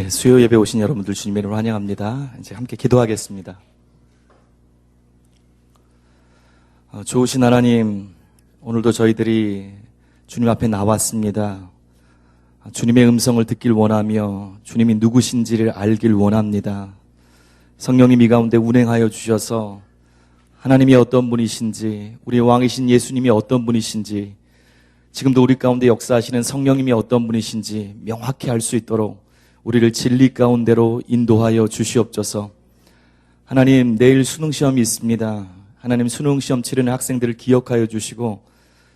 수요 예배 오신 여러분들 주님의 이름으로 환영합니다. 이제 함께 기도하겠습니다. 좋으신 하나님, 오늘도 저희들이 주님 앞에 나왔습니다. 주님의 음성을 듣길 원하며 주님이 누구신지를 알길 원합니다. 성령님 이 가운데 운행하여 주셔서 하나님이 어떤 분이신지, 우리 왕이신 예수님이 어떤 분이신지, 지금도 우리 가운데 역사하시는 성령님이 어떤 분이신지 명확히 알 수 있도록 우리를 진리 가운데로 인도하여 주시옵소서. 하나님, 내일 수능시험이 있습니다. 하나님, 수능시험 치르는 학생들을 기억하여 주시고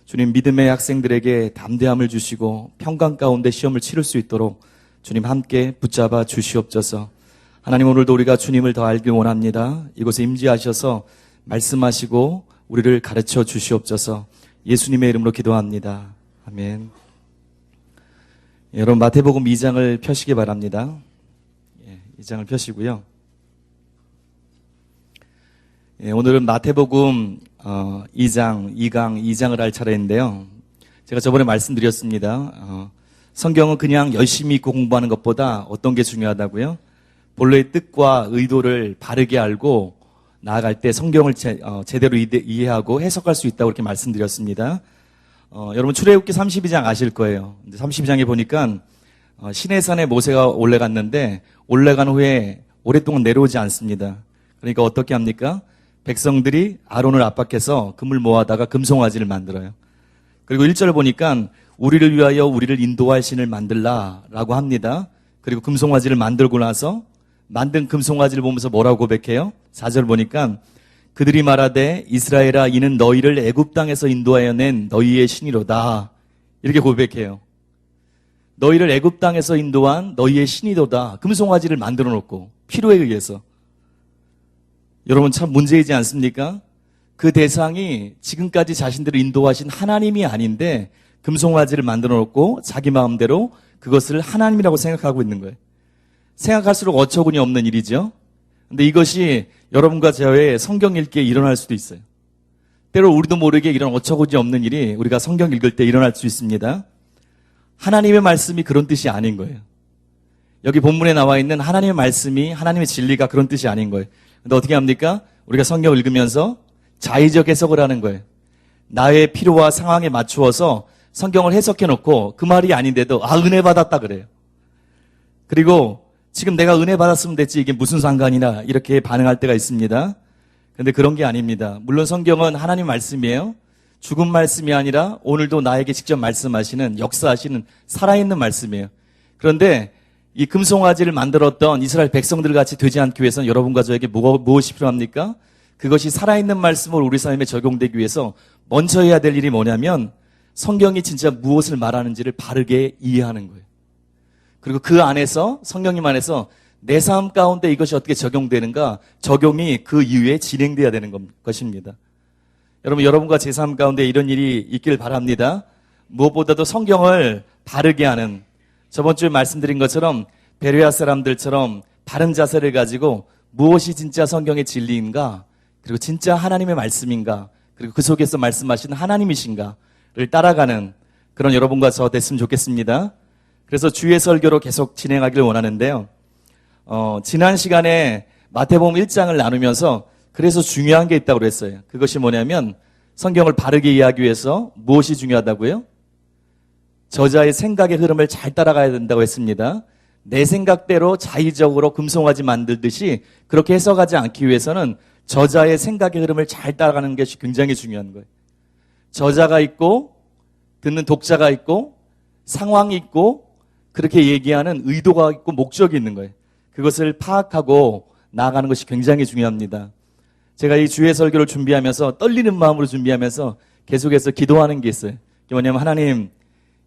주님, 믿음의 학생들에게 담대함을 주시고 평강 가운데 시험을 치를 수 있도록 주님 함께 붙잡아 주시옵소서. 하나님, 오늘도 우리가 주님을 더 알길 원합니다. 이곳에 임재하셔서 말씀하시고 우리를 가르쳐 주시옵소서. 예수님의 이름으로 기도합니다. 아멘. 여러분, 마태복음 2장을 펴시기 바랍니다. 2장을 펴시고요. 오늘은 마태복음 2장, 2강, 2장을 할 차례인데요. 제가 저번에 말씀드렸습니다. 성경은 그냥 열심히 읽고 공부하는 것보다 어떤 게 중요하다고요? 본래의 뜻과 의도를 바르게 알고 나아갈 때 성경을 제대로 이해하고 해석할 수 있다고 이렇게 말씀드렸습니다. 여러분, 출애굽기 32장 아실 거예요. 32장에 보니까 시내산에 모세가 올라갔는데 올라간 후에 오랫동안 내려오지 않습니다. 그러니까 어떻게 합니까? 백성들이 아론을 압박해서 금을 모아다가 금송아지를 만들어요. 그리고 1절 보니까 우리를 위하여 우리를 인도할 신을 만들라라고 합니다. 그리고 금송아지를 만들고 나서 만든 금송아지를 보면서 뭐라고 고백해요? 4절 보니까 그들이 말하되 이스라엘아, 이는 너희를 애굽 땅에서 인도하여 낸 너희의 신이로다. 이렇게 고백해요. 너희를 애굽 땅에서 인도한 너희의 신이로다. 금송아지를 만들어 놓고 필요에 의해서. 여러분, 참 문제이지 않습니까? 그 대상이 지금까지 자신들을 인도하신 하나님이 아닌데 금송아지를 만들어 놓고 자기 마음대로 그것을 하나님이라고 생각하고 있는 거예요. 생각할수록 어처구니 없는 일이죠. 근데 이것이 여러분과 저의 성경 읽기에 일어날 수도 있어요. 때로 우리도 모르게 이런 어처구니 없는 일이 우리가 성경 읽을 때 일어날 수 있습니다. 하나님의 말씀이 그런 뜻이 아닌 거예요. 여기 본문에 나와 있는 하나님의 말씀이, 하나님의 진리가 그런 뜻이 아닌 거예요. 근데 어떻게 합니까? 우리가 성경을 읽으면서 자의적 해석을 하는 거예요. 나의 필요와 상황에 맞추어서 성경을 해석해 놓고 그 말이 아닌데도 은혜 받았다 그래요. 그리고 지금 내가 은혜 받았으면 됐지 이게 무슨 상관이나 이렇게 반응할 때가 있습니다. 그런데 그런 게 아닙니다. 물론 성경은 하나님 말씀이에요. 죽은 말씀이 아니라 오늘도 나에게 직접 말씀하시는, 역사하시는 살아있는 말씀이에요. 그런데 이 금송아지를 만들었던 이스라엘 백성들 같이 되지 않기 위해서는 여러분과 저에게 무엇이 필요합니까? 그것이 살아있는 말씀을 우리 삶에 적용되기 위해서 먼저 해야 될 일이 뭐냐면 성경이 진짜 무엇을 말하는지를 바르게 이해하는 거예요. 그리고 그 안에서, 성령님 안에서 내 삶 가운데 이것이 어떻게 적용되는가, 적용이 그 이후에 진행돼야 되는 것입니다. 여러분, 여러분과 제 삶 가운데 이런 일이 있길 바랍니다. 무엇보다도 성경을 바르게 하는, 저번 주에 말씀드린 것처럼 베레아 사람들처럼 바른 자세를 가지고 무엇이 진짜 성경의 진리인가, 그리고 진짜 하나님의 말씀인가, 그리고 그 속에서 말씀하시는 하나님이신가를 따라가는 그런 여러분과 저 됐으면 좋겠습니다. 그래서 주의 설교로 계속 진행하기를 원하는데요. 지난 시간에 마태복음 1장을 나누면서 그래서 중요한 게 있다고 그랬어요. 그것이 뭐냐면 성경을 바르게 이해하기 위해서 무엇이 중요하다고요? 저자의 생각의 흐름을 잘 따라가야 된다고 했습니다. 내 생각대로 자의적으로 금송아지 만들듯이 그렇게 해석하지 않기 위해서는 저자의 생각의 흐름을 잘 따라가는 것이 굉장히 중요한 거예요. 저자가 있고 듣는 독자가 있고 상황이 있고 그렇게 얘기하는 의도가 있고 목적이 있는 거예요. 그것을 파악하고 나아가는 것이 굉장히 중요합니다. 제가 이 주의 설교를 준비하면서 떨리는 마음으로 준비하면서 계속해서 기도하는 게 있어요. 그게 뭐냐면 하나님,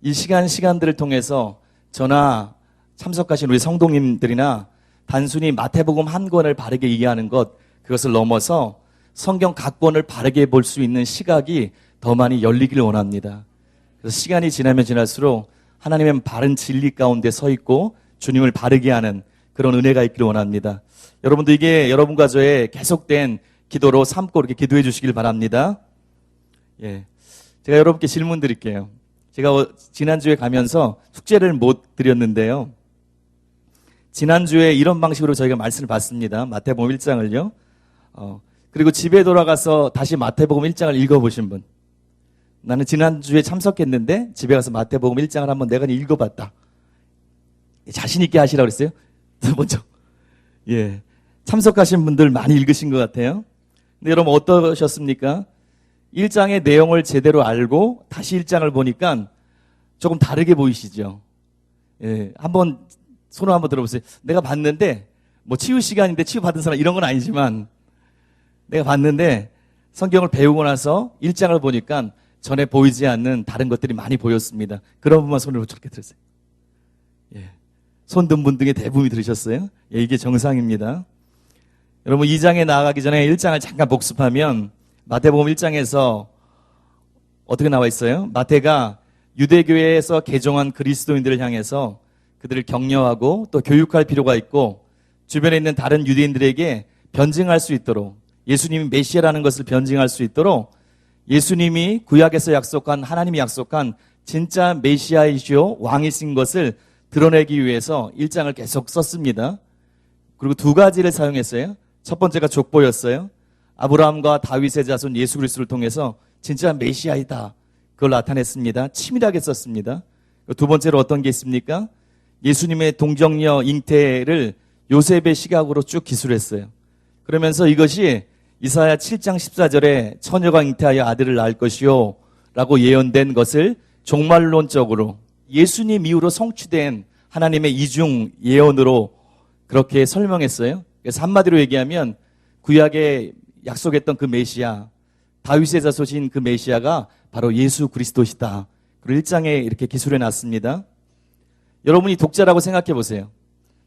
이 시간들을 통해서 저나 참석하신 우리 성도님들이나 단순히 마태복음 한 권을 바르게 이해하는 것, 그것을 넘어서 성경 각 권을 바르게 볼 수 있는 시각이 더 많이 열리기를 원합니다. 그래서 시간이 지나면 지날수록 하나님의 바른 진리 가운데 서 있고 주님을 바르게 하는 그런 은혜가 있기를 원합니다. 여러분도 이게 여러분과 저의 계속된 기도로 삼고 이렇게 기도해 주시길 바랍니다. 제가 여러분께 질문 드릴게요. 제가 지난주에 가면서 숙제를 못 드렸는데요. 지난주에 이런 방식으로 저희가 말씀을 봤습니다. 마태복음 1장을요. 그리고 집에 돌아가서 다시 마태복음 1장을 읽어보신 분. 나는 지난주에 참석했는데 집에 가서 마태복음 1장을 한번 내가 읽어봤다. 자신 있게 하시라고 그랬어요. 먼저. 예. 참석하신 분들 많이 읽으신 것 같아요. 근데 여러분 어떠셨습니까? 1장의 내용을 제대로 알고 다시 1장을 보니까 조금 다르게 보이시죠? 예. 한번 손을 한번 들어보세요. 내가 봤는데 뭐 치유 시간인데 치유 받은 사람 이런 건 아니지만 내가 봤는데 성경을 배우고 나서 1장을 보니까 전에 보이지 않는 다른 것들이 많이 보였습니다. 그런 분만 손을 저렇게 들으세요. 예. 손 든 분 중에 대부분이 들으셨어요? 예, 이게 정상입니다. 여러분 2장에 나아가기 전에 1장을 잠깐 복습하면 마태복음 1장에서 어떻게 나와 있어요? 마태가 유대교회에서 개종한 그리스도인들을 향해서 그들을 격려하고 또 교육할 필요가 있고 주변에 있는 다른 유대인들에게 변증할 수 있도록 예수님이 메시아라는 것을 변증할 수 있도록 예수님이 구약에서 약속한 하나님이 약속한 진짜 메시아이시오 왕이신 것을 드러내기 위해서 1장을 계속 썼습니다. 그리고 두 가지를 사용했어요. 첫 번째가 족보였어요. 아브라함과 다윗의 자손 예수 그리스도를 통해서 진짜 메시아이다. 그걸 나타냈습니다. 치밀하게 썼습니다. 두 번째로 어떤 게 있습니까? 예수님의 동정녀 잉태를 요셉의 시각으로 쭉 기술했어요. 그러면서 이것이 이사야 7장 14절에 처녀가 잉태하여 아들을 낳을 것이요 라고 예언된 것을 종말론적으로 예수님 이후로 성취된 하나님의 이중 예언으로 그렇게 설명했어요. 그래서 한마디로 얘기하면 구약에 약속했던 그 메시아, 다윗의 자손인 그 메시아가 바로 예수 그리스도시다. 그리고 1장에 이렇게 기술해 놨습니다. 여러분이 독자라고 생각해 보세요.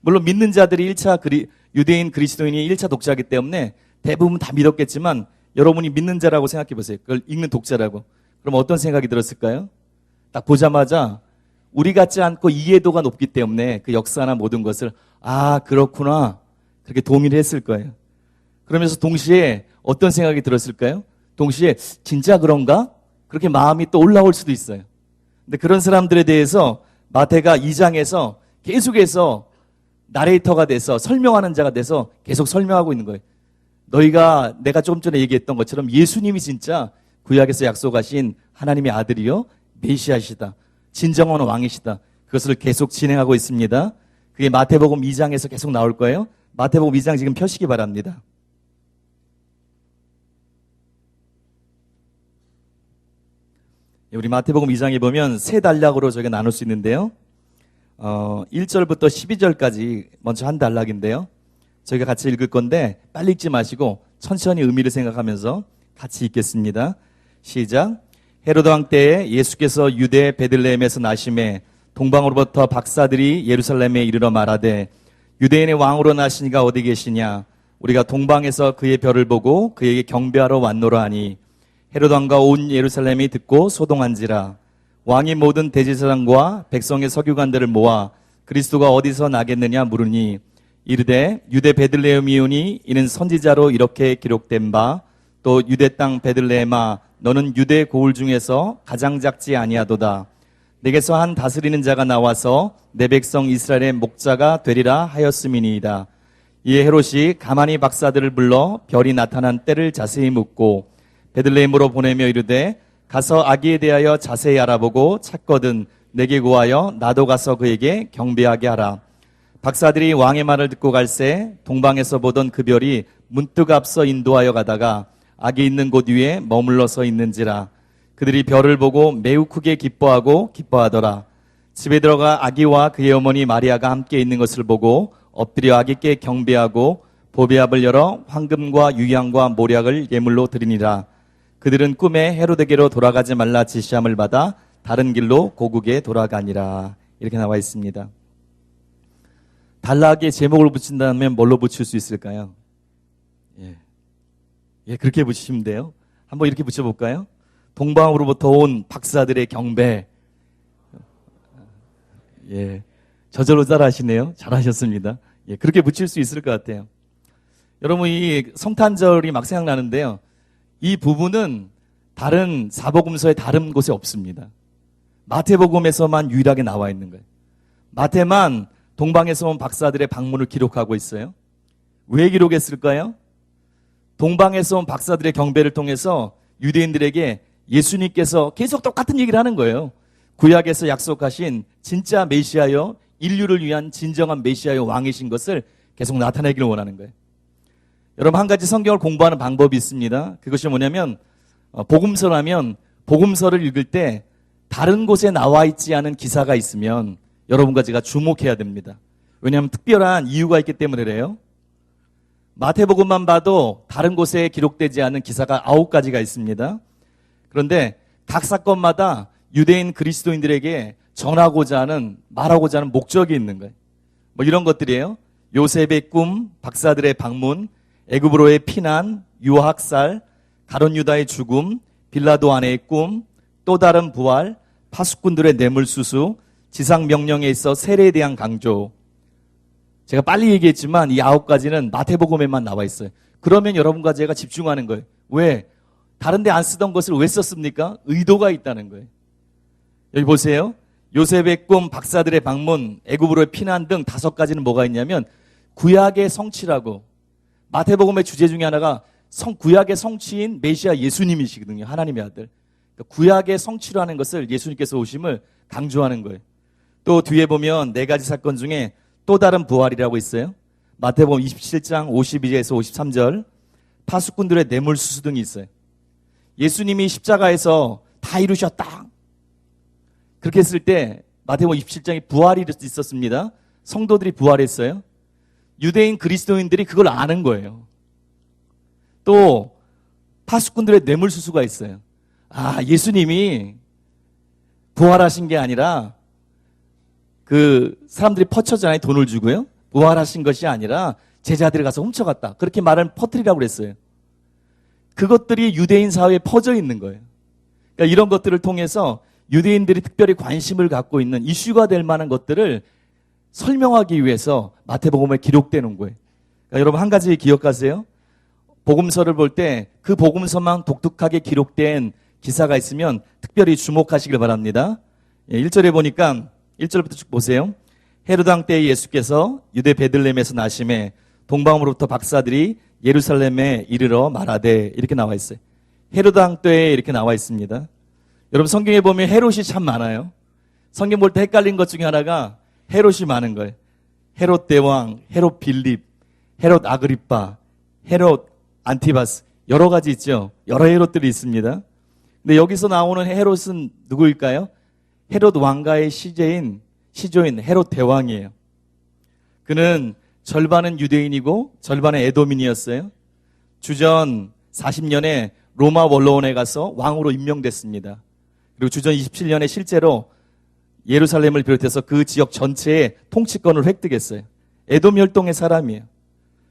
물론 믿는 자들이 유대인 그리스도인이 1차 독자이기 때문에 대부분 다 믿었겠지만 여러분이 믿는 자라고 생각해 보세요. 그걸 읽는 독자라고. 그럼 어떤 생각이 들었을까요? 딱 보자마자 우리 같지 않고 이해도가 높기 때문에 그 역사나 모든 것을 그렇구나 그렇게 동의를 했을 거예요. 그러면서 동시에 어떤 생각이 들었을까요? 동시에 진짜 그런가? 그렇게 마음이 또 올라올 수도 있어요. 근데 그런 사람들에 대해서 마태가 2장에서 계속해서 나레이터가 돼서 설명하는 자가 돼서 계속 설명하고 있는 거예요. 내가 조금 전에 얘기했던 것처럼 예수님이 진짜 구약에서 약속하신 하나님의 아들이요 메시아시다. 진정한 왕이시다. 그것을 계속 진행하고 있습니다. 그게 마태복음 2장에서 계속 나올 거예요. 마태복음 2장 지금 펴시기 바랍니다. 우리 마태복음 2장에 보면 세 단락으로 저희가 나눌 수 있는데요. 1절부터 12절까지 먼저 한 단락인데요. 저희가 같이 읽을 건데 빨리 읽지 마시고 천천히 의미를 생각하면서 같이 읽겠습니다. 시작. 헤로드 왕 때에 예수께서 유대 베들레헴에서 나심에 동방으로부터 박사들이 예루살렘에 이르러 말하되 유대인의 왕으로 나시니가 어디 계시냐? 우리가 동방에서 그의 별을 보고 그에게 경배하러 왔노라 하니 헤로드 왕과 온 예루살렘이 듣고 소동한지라. 왕이 모든 대제사장과 백성의 서기관들을 모아 그리스도가 어디서 나겠느냐 물으니 이르되 유대 베들레헴이오니 이는 선지자로 이렇게 기록된 바 또 유대 땅 베들레헴아 너는 유대 고을 중에서 가장 작지 아니하도다. 내게서 한 다스리는 자가 나와서 내 백성 이스라엘의 목자가 되리라 하였음이니이다. 이에 헤롯이 가만히 박사들을 불러 별이 나타난 때를 자세히 묻고 베들레헴으로 보내며 이르되 가서 아기에 대하여 자세히 알아보고 찾거든 내게 구하여 나도 가서 그에게 경배하게 하라. 박사들이 왕의 말을 듣고 갈새 동방에서 보던 그 별이 문득 앞서 인도하여 가다가 아기 있는 곳 위에 머물러서 있는지라. 그들이 별을 보고 매우 크게 기뻐하더라. 집에 들어가 아기와 그의 어머니 마리아가 함께 있는 것을 보고 엎드려 아기께 경배하고 보배압을 열어 황금과 유향과 모략을 예물로 드리니라. 그들은 꿈에 헤로데게로 돌아가지 말라 지시함을 받아 다른 길로 고국에 돌아가니라. 이렇게 나와 있습니다. 단락에 제목을 붙인다면 뭘로 붙일 수 있을까요? 그렇게 붙이시면 돼요. 한번 이렇게 붙여볼까요? 동방으로부터 온 박사들의 경배. 저절로 따라하시네요. 잘하셨습니다. 그렇게 붙일 수 있을 것 같아요. 여러분, 이 성탄절이 막 생각나는데요. 이 부분은 다른 사복음서의 다른 곳에 없습니다. 마태복음에서만 유일하게 나와 있는 거예요. 마태만 동방에서 온 박사들의 방문을 기록하고 있어요. 왜 기록했을까요? 동방에서 온 박사들의 경배를 통해서 유대인들에게 예수님께서 계속 똑같은 얘기를 하는 거예요. 구약에서 약속하신 진짜 메시아여, 인류를 위한 진정한 메시아여 왕이신 것을 계속 나타내기를 원하는 거예요. 여러분, 한 가지 성경을 공부하는 방법이 있습니다. 그것이 뭐냐면 복음서라면 복음서를 읽을 때 다른 곳에 나와 있지 않은 기사가 있으면 여러분과 제가 주목해야 됩니다. 왜냐하면 특별한 이유가 있기 때문에 그래요. 마태복음만 봐도 다른 곳에 기록되지 않은 기사가 9가지가 있습니다. 그런데 각 사건마다 유대인 그리스도인들에게 전하고자 하는, 말하고자 하는 목적이 있는 거예요. 뭐 이런 것들이에요. 요셉의 꿈, 박사들의 방문, 애굽으로의 피난, 유학살, 가룟 유다의 죽음, 빌라도 아내의 꿈, 또 다른 부활, 파수꾼들의 뇌물수수, 지상 명령에 있어 세례에 대한 강조. 제가 빨리 얘기했지만 이 9가지는 마태복음에만 나와 있어요. 그러면 여러분과 제가 집중하는 거예요. 왜? 다른 데 안 쓰던 것을 왜 썼습니까? 의도가 있다는 거예요. 여기 보세요. 요셉의 꿈, 박사들의 방문, 애굽으로의 피난 등 5가지는 뭐가 있냐면 구약의 성취라고. 마태복음의 주제 중에 하나가 구약의 성취인 메시아 예수님이시거든요. 하나님의 아들. 구약의 성취라는 것을 예수님께서 오심을 강조하는 거예요. 또 뒤에 보면 4가지 사건 중에 또 다른 부활이라고 있어요. 마태복음 27장 52절에서 53절, 파수꾼들의 뇌물수수 등이 있어요. 예수님이 십자가에서 다 이루셨다. 그렇게 했을 때 마태복음 27장에 부활이 있었습니다. 성도들이 부활했어요. 유대인 그리스도인들이 그걸 아는 거예요. 또 파수꾼들의 뇌물수수가 있어요. 아, 예수님이 부활하신 게 아니라 그 사람들이 퍼쳤잖아요. 돈을 주고요. 부활하신 것이 아니라 제자들이 가서 훔쳐갔다. 그렇게 말을 퍼뜨리라고 그랬어요. 그것들이 유대인 사회에 퍼져 있는 거예요. 그러니까 이런 것들을 통해서 유대인들이 특별히 관심을 갖고 있는 이슈가 될 만한 것들을 설명하기 위해서 마태복음에 기록되는 거예요. 그러니까 여러분 한 가지 기억하세요. 복음서를 볼 때 그 복음서만 독특하게 기록된 기사가 있으면 특별히 주목하시길 바랍니다. 1절에 보니까 1절부터 쭉 보세요. 헤로드 왕 때 예수께서 유대 베들레헴에서 나심에 동방으로부터 박사들이 예루살렘에 이르러 말하되 이렇게 나와 있어요. 헤로드 왕 때에 이렇게 나와 있습니다. 여러분 성경에 보면 헤롯이 참 많아요. 성경 볼 때 헷갈린 것 중에 하나가 헤롯이 많은 거예요. 헤롯 대왕, 헤롯 빌립, 헤롯 아그리빠, 헤롯 안티바스 여러 가지 있죠. 여러 헤롯들이 있습니다. 근데 여기서 나오는 헤롯은 누구일까요? 헤롯 왕가의 시조인 헤롯 대왕이에요. 그는 절반은 유대인이고 절반은 에도민이었어요. 주전 40년에 로마 원로원에 가서 왕으로 임명됐습니다. 그리고 주전 27년에 실제로 예루살렘을 비롯해서 그 지역 전체의 통치권을 획득했어요. 에돔 혈통의 사람이에요.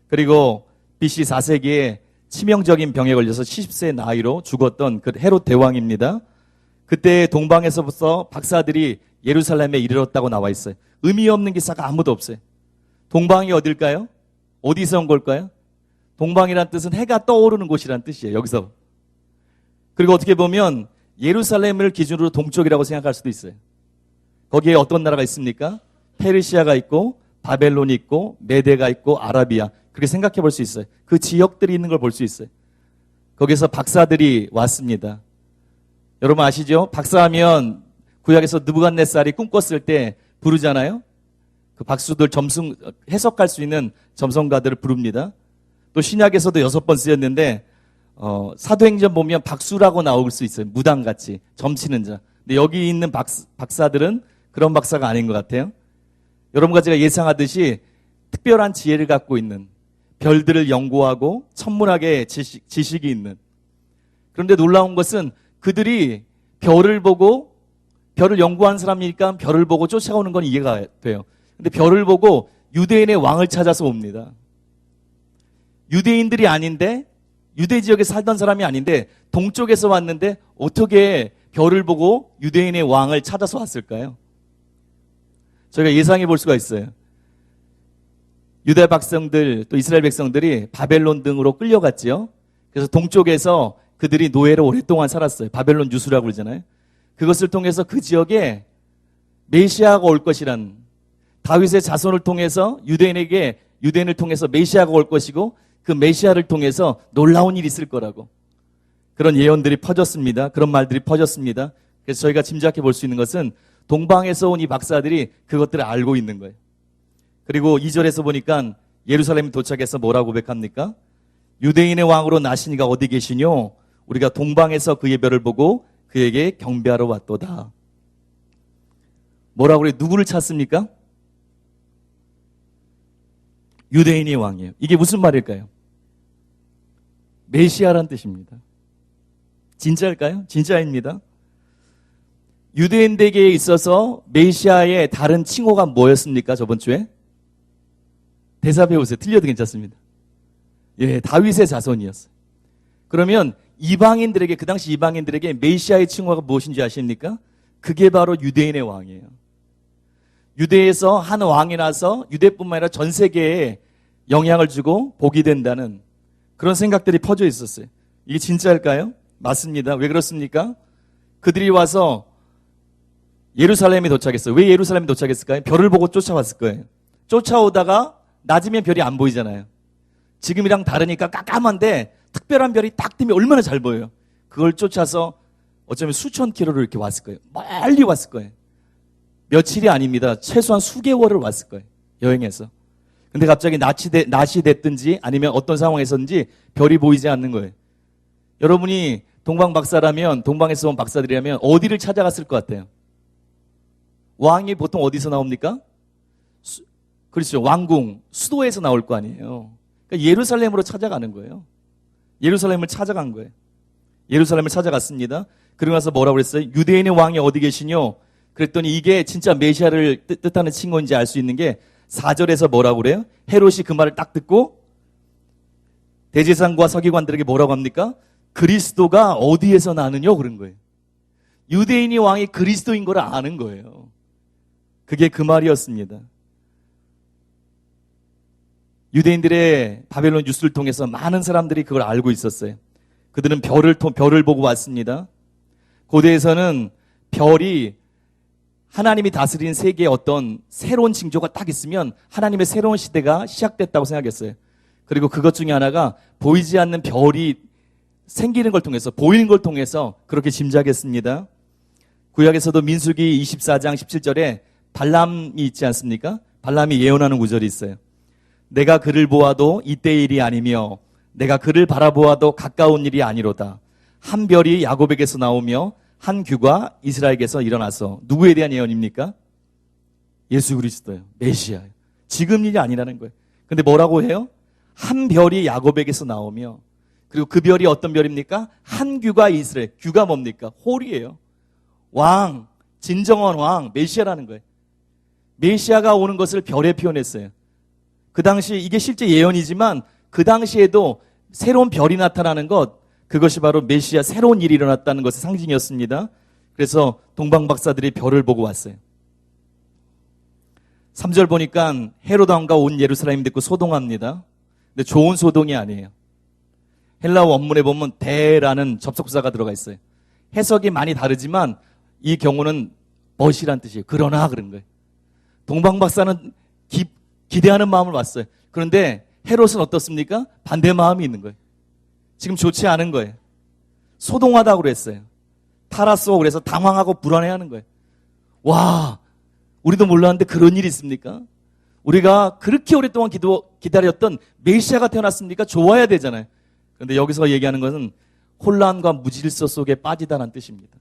그리고 BC 4세기에 치명적인 병에 걸려서 70세 나이로 죽었던 그 헤롯 대왕입니다. 그때 동방에서부터 박사들이 예루살렘에 이르렀다고 나와 있어요. 의미 없는 기사가 아무도 없어요. 동방이 어딜까요? 어디서 온 걸까요? 동방이란 뜻은 해가 떠오르는 곳이란 뜻이에요. 여기서. 그리고 어떻게 보면 예루살렘을 기준으로 동쪽이라고 생각할 수도 있어요. 거기에 어떤 나라가 있습니까? 페르시아가 있고 바벨론이 있고 메데가 있고 아라비아. 그렇게 생각해 볼 수 있어요. 그 지역들이 있는 걸 볼 수 있어요. 거기서 박사들이 왔습니다. 여러분 아시죠? 박사하면 구약에서 느부갓네살이 꿈꿨을 때 부르잖아요. 그 박수들 해석할 수 있는 점성가들을 부릅니다. 또 신약에서도 6번 쓰였는데 사도행전 보면 박수라고 나올 수 있어요. 무당같이 점치는 자. 근데 여기 있는 박사들은 그런 박사가 아닌 것 같아요. 여러분과 제가 예상하듯이 특별한 지혜를 갖고 있는 별들을 연구하고 천문학의 지식이 있는. 그런데 놀라운 것은 그들이 별을 연구한 사람이니까 별을 보고 쫓아오는 건 이해가 돼요. 근데 별을 보고 유대인의 왕을 찾아서 옵니다. 유대인들이 아닌데, 유대 지역에 살던 사람이 아닌데 동쪽에서 왔는데 어떻게 별을 보고 유대인의 왕을 찾아서 왔을까요? 저희가 예상해 볼 수가 있어요. 유대 백성들 또 이스라엘 백성들이 바벨론 등으로 끌려갔지요. 그래서 동쪽에서 그들이 노예로 오랫동안 살았어요. 바벨론 유수라고 그러잖아요. 그것을 통해서 그 지역에 메시아가 올 것이란 다윗의 자손을 통해서 유대인을 통해서 메시아가 올 것이고 그 메시아를 통해서 놀라운 일이 있을 거라고. 그런 예언들이 퍼졌습니다. 그런 말들이 퍼졌습니다. 그래서 저희가 짐작해 볼 수 있는 것은 동방에서 온 이 박사들이 그것들을 알고 있는 거예요. 그리고 2절에서 보니까 예루살렘에 도착해서 뭐라고 고백합니까? 유대인의 왕으로 나시니가 어디 계시뇨? 우리가 동방에서 그의 별을 보고 그에게 경배하러 왔도다. 뭐라고 그래요? 누구를 찾습니까? 유대인의 왕이에요. 이게 무슨 말일까요? 메시아란 뜻입니다. 진짜일까요? 진짜입니다. 유대인들에게 있어서 메시아의 다른 칭호가 뭐였습니까? 저번 주에? 대사 배우세요. 틀려도 괜찮습니다. 예, 다윗의 자손이었어요. 그러면 이방인들에게, 그 당시 이방인들에게 메시아의 칭호가 무엇인지 아십니까? 그게 바로 유대인의 왕이에요. 유대에서 한 왕이 나서 유대뿐만 아니라 전 세계에 영향을 주고 복이 된다는 그런 생각들이 퍼져 있었어요. 이게 진짜일까요? 맞습니다. 왜 그렇습니까? 그들이 와서 예루살렘에 도착했어요. 왜 예루살렘에 도착했을까요? 별을 보고 쫓아왔을 거예요. 쫓아오다가 낮이면 별이 안 보이잖아요. 지금이랑 다르니까 깜깜한데 특별한 별이 딱 뜨면 얼마나 잘 보여요. 그걸 쫓아서 어쩌면 수천 킬로를 이렇게 왔을 거예요. 멀리 왔을 거예요. 며칠이 아닙니다. 최소한 수개월을 왔을 거예요. 여행해서. 근데 갑자기 낮이 됐든지 아니면 어떤 상황에서든지 별이 보이지 않는 거예요. 여러분이 동방박사라면, 동방에서 온 박사들이라면 어디를 찾아갔을 것 같아요? 왕이 보통 어디서 나옵니까? 그렇죠. 왕궁, 수도에서 나올 거 아니에요. 그러니까 예루살렘으로 찾아가는 거예요. 예루살렘을 찾아간 거예요. 예루살렘을 찾아갔습니다. 그러고 나서 뭐라고 그랬어요? 유대인의 왕이 어디 계시뇨? 그랬더니 이게 진짜 메시아를 뜻하는 칭호인지 알 수 있는 게 4절에서 뭐라고 그래요? 헤롯이 그 말을 딱 듣고 대제사장과 서기관들에게 뭐라고 합니까? 그리스도가 어디에서 나느냐 그런 거예요. 유대인이 왕이 그리스도인 걸 아는 거예요. 그게 그 말이었습니다. 유대인들의 바벨론 뉴스를 통해서 많은 사람들이 그걸 알고 있었어요. 그들은 별을 보고 왔습니다. 고대에서는 별이 하나님이 다스리는 세계에 어떤 새로운 징조가 딱 있으면 하나님의 새로운 시대가 시작됐다고 생각했어요. 그리고 그것 중에 하나가 보이지 않는 별이 생기는 걸 통해서, 보이는 걸 통해서 그렇게 짐작했습니다. 구약에서도 민수기 24장 17절에 발람이 있지 않습니까? 발람이 예언하는 구절이 있어요. 내가 그를 보아도 이때의 일이 아니며 내가 그를 바라보아도 가까운 일이 아니로다. 한 별이 야곱에게서 나오며 한 규가 이스라엘에게서 일어나서. 누구에 대한 예언입니까? 예수 그리스도예요. 메시아예요. 지금 일이 아니라는 거예요. 근데 뭐라고 해요? 한 별이 야곱에게서 나오며, 그리고 그 별이 어떤 별입니까? 한 규가 이스라엘. 규가 뭡니까? 홀이에요. 왕, 진정한 왕, 메시아라는 거예요. 메시아가 오는 것을 별에 표현했어요. 그 당시 이게 실제 예언이지만 그 당시에도 새로운 별이 나타나는 것, 그것이 바로 메시아 새로운 일이 일어났다는 것의 상징이었습니다. 그래서 동방박사들이 별을 보고 왔어요. 3절 보니까 헤롯 왕과 온 예루살렘이 듣고 소동합니다. 근데 좋은 소동이 아니에요. 헬라어 원문에 보면 대라는 접속사가 들어가 있어요. 해석이 많이 다르지만 이 경우는 멋이란 뜻이에요. 그러나 그런 거예요. 동방박사는 기대하는 마음을 왔어요. 그런데 헤롯은 어떻습니까? 반대 마음이 있는 거예요. 지금 좋지 않은 거예요. 소동하다고 그랬어요. 타라쏘 그래서 당황하고 불안해하는 거예요. 와, 우리도 몰랐는데 그런 일이 있습니까? 우리가 그렇게 오랫동안 기다렸던 메시아가 태어났습니까? 좋아야 되잖아요. 그런데 여기서 얘기하는 것은 혼란과 무질서 속에 빠지다는 뜻입니다.